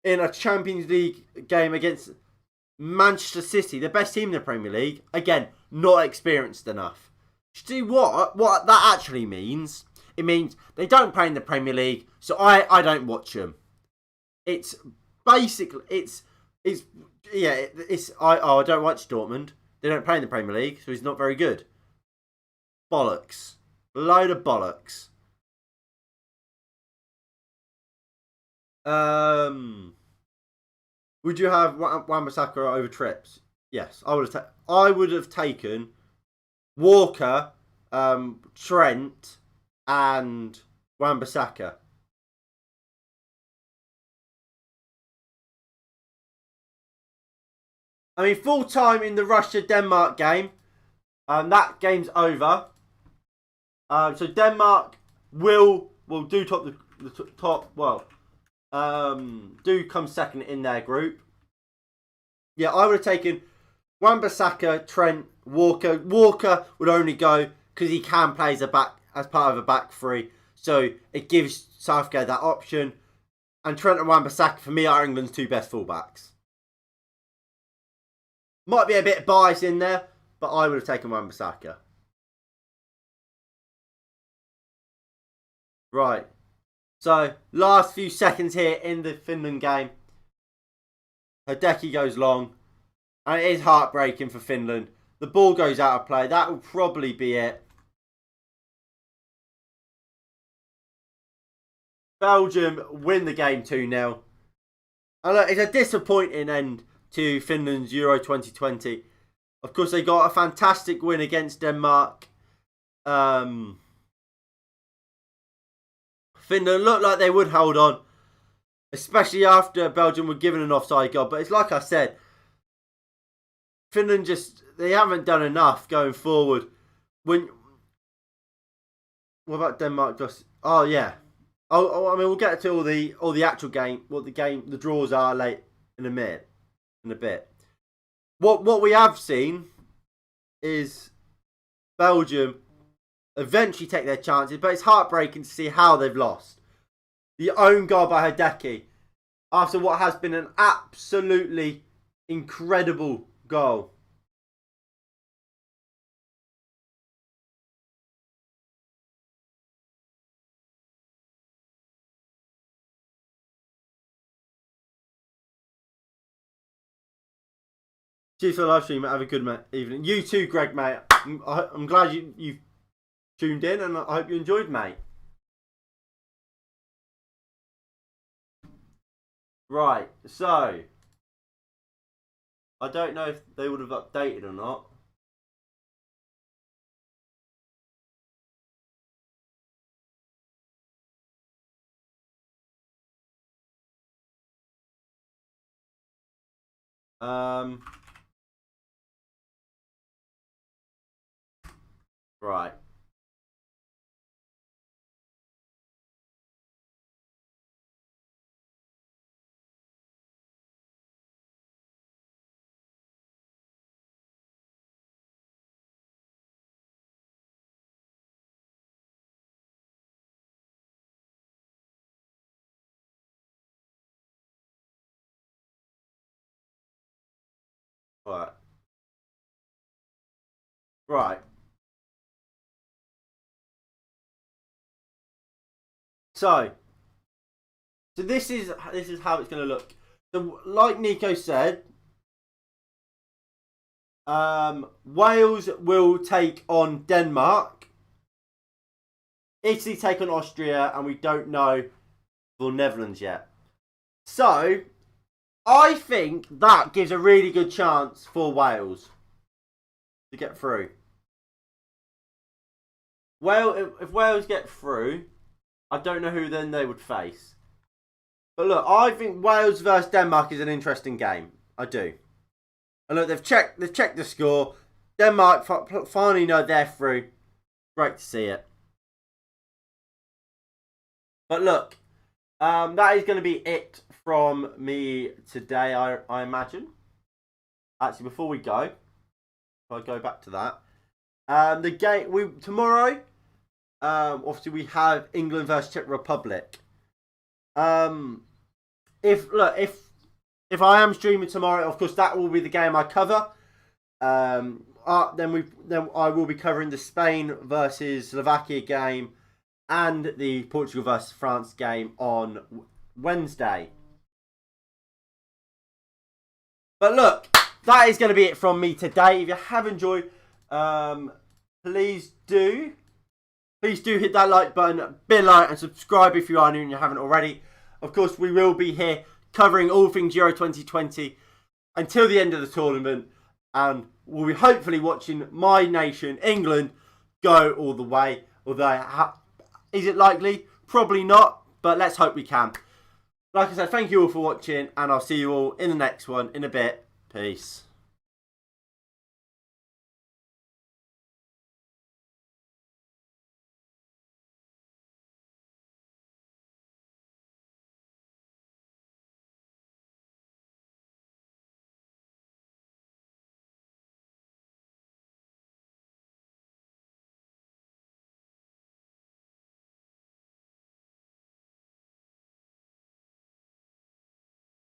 A: in a Champions League game against Manchester City, the best team in the Premier League. Again, not experienced enough. See what that actually means? It means they don't play in the Premier League, so I don't watch them. It's basically I don't watch Dortmund. They don't play in the Premier League, so he's not very good. Bollocks. Load of bollocks. Would you have Wan-Bissaka over Trips? Yes, I would have taken Walker, Trent, and Wan-Bissaka. I mean, full time in the Russia-Denmark game. That game's over. So Denmark will do do come second in their group. Yeah, I would have taken Wan-Bissaka, Trent, Walker. Walker would only go because he can play as part of a back three. So it gives Southgate that option. And Trent and Wan-Bissaka, for me, are England's 2 best fullbacks. Might be a bit biased in there, but I would have taken Wan-Bissaka. Right. So, last few seconds here in the Finland game. Hideki goes long. And it is heartbreaking for Finland. The ball goes out of play. That will probably be it. Belgium win the game 2-0. And look, it's a disappointing end to Finland's Euro 2020. Of course, they got a fantastic win against Denmark. Finland looked like they would hold on, especially after Belgium were given an offside goal. But it's like I said, Finland they haven't done enough going forward. What about Denmark? Oh yeah. I mean, we'll get to all the actual game, the draws are late in a bit. What we have seen is Belgium eventually take their chances, but it's heartbreaking to see how they've lost. The own goal by Hideki after what has been an absolutely incredible goal. Cheers for the live stream. Have a good evening. You too, Greg, mate. I'm glad you've tuned in, and I hope you enjoyed, mate. Right, so I don't know if they would have updated or not. Right. Right. Right. So this is how it's going to look. So, like Nico said, Wales will take on Denmark. Italy take on Austria, and we don't know for Netherlands yet. So, I think that gives a really good chance for Wales to get through. Well, if Wales get through, I don't know who then they would face. But look, I think Wales versus Denmark is an interesting game. I do. And look, they've checked the score. Denmark finally know they're through. Great to see it. But look, that is going to be it from me today, I imagine. Actually, before we go, if I go back to that, the game tomorrow. Obviously, we have England versus Czech Republic. If I am streaming tomorrow, of course that will be the game I cover. Then I will be covering the Spain versus Slovakia game and the Portugal versus France game on Wednesday. But look, that is going to be it from me today. If you have enjoyed, please do hit that like button, below, and subscribe if you are new and you haven't already. Of course, we will be here covering all things Euro 2020 until the end of the tournament. And we'll be hopefully watching my nation, England, go all the way. Although, is it likely? Probably not, but let's hope we can. Like I said, thank you all for watching, and I'll see you all in the next one in a bit. Peace.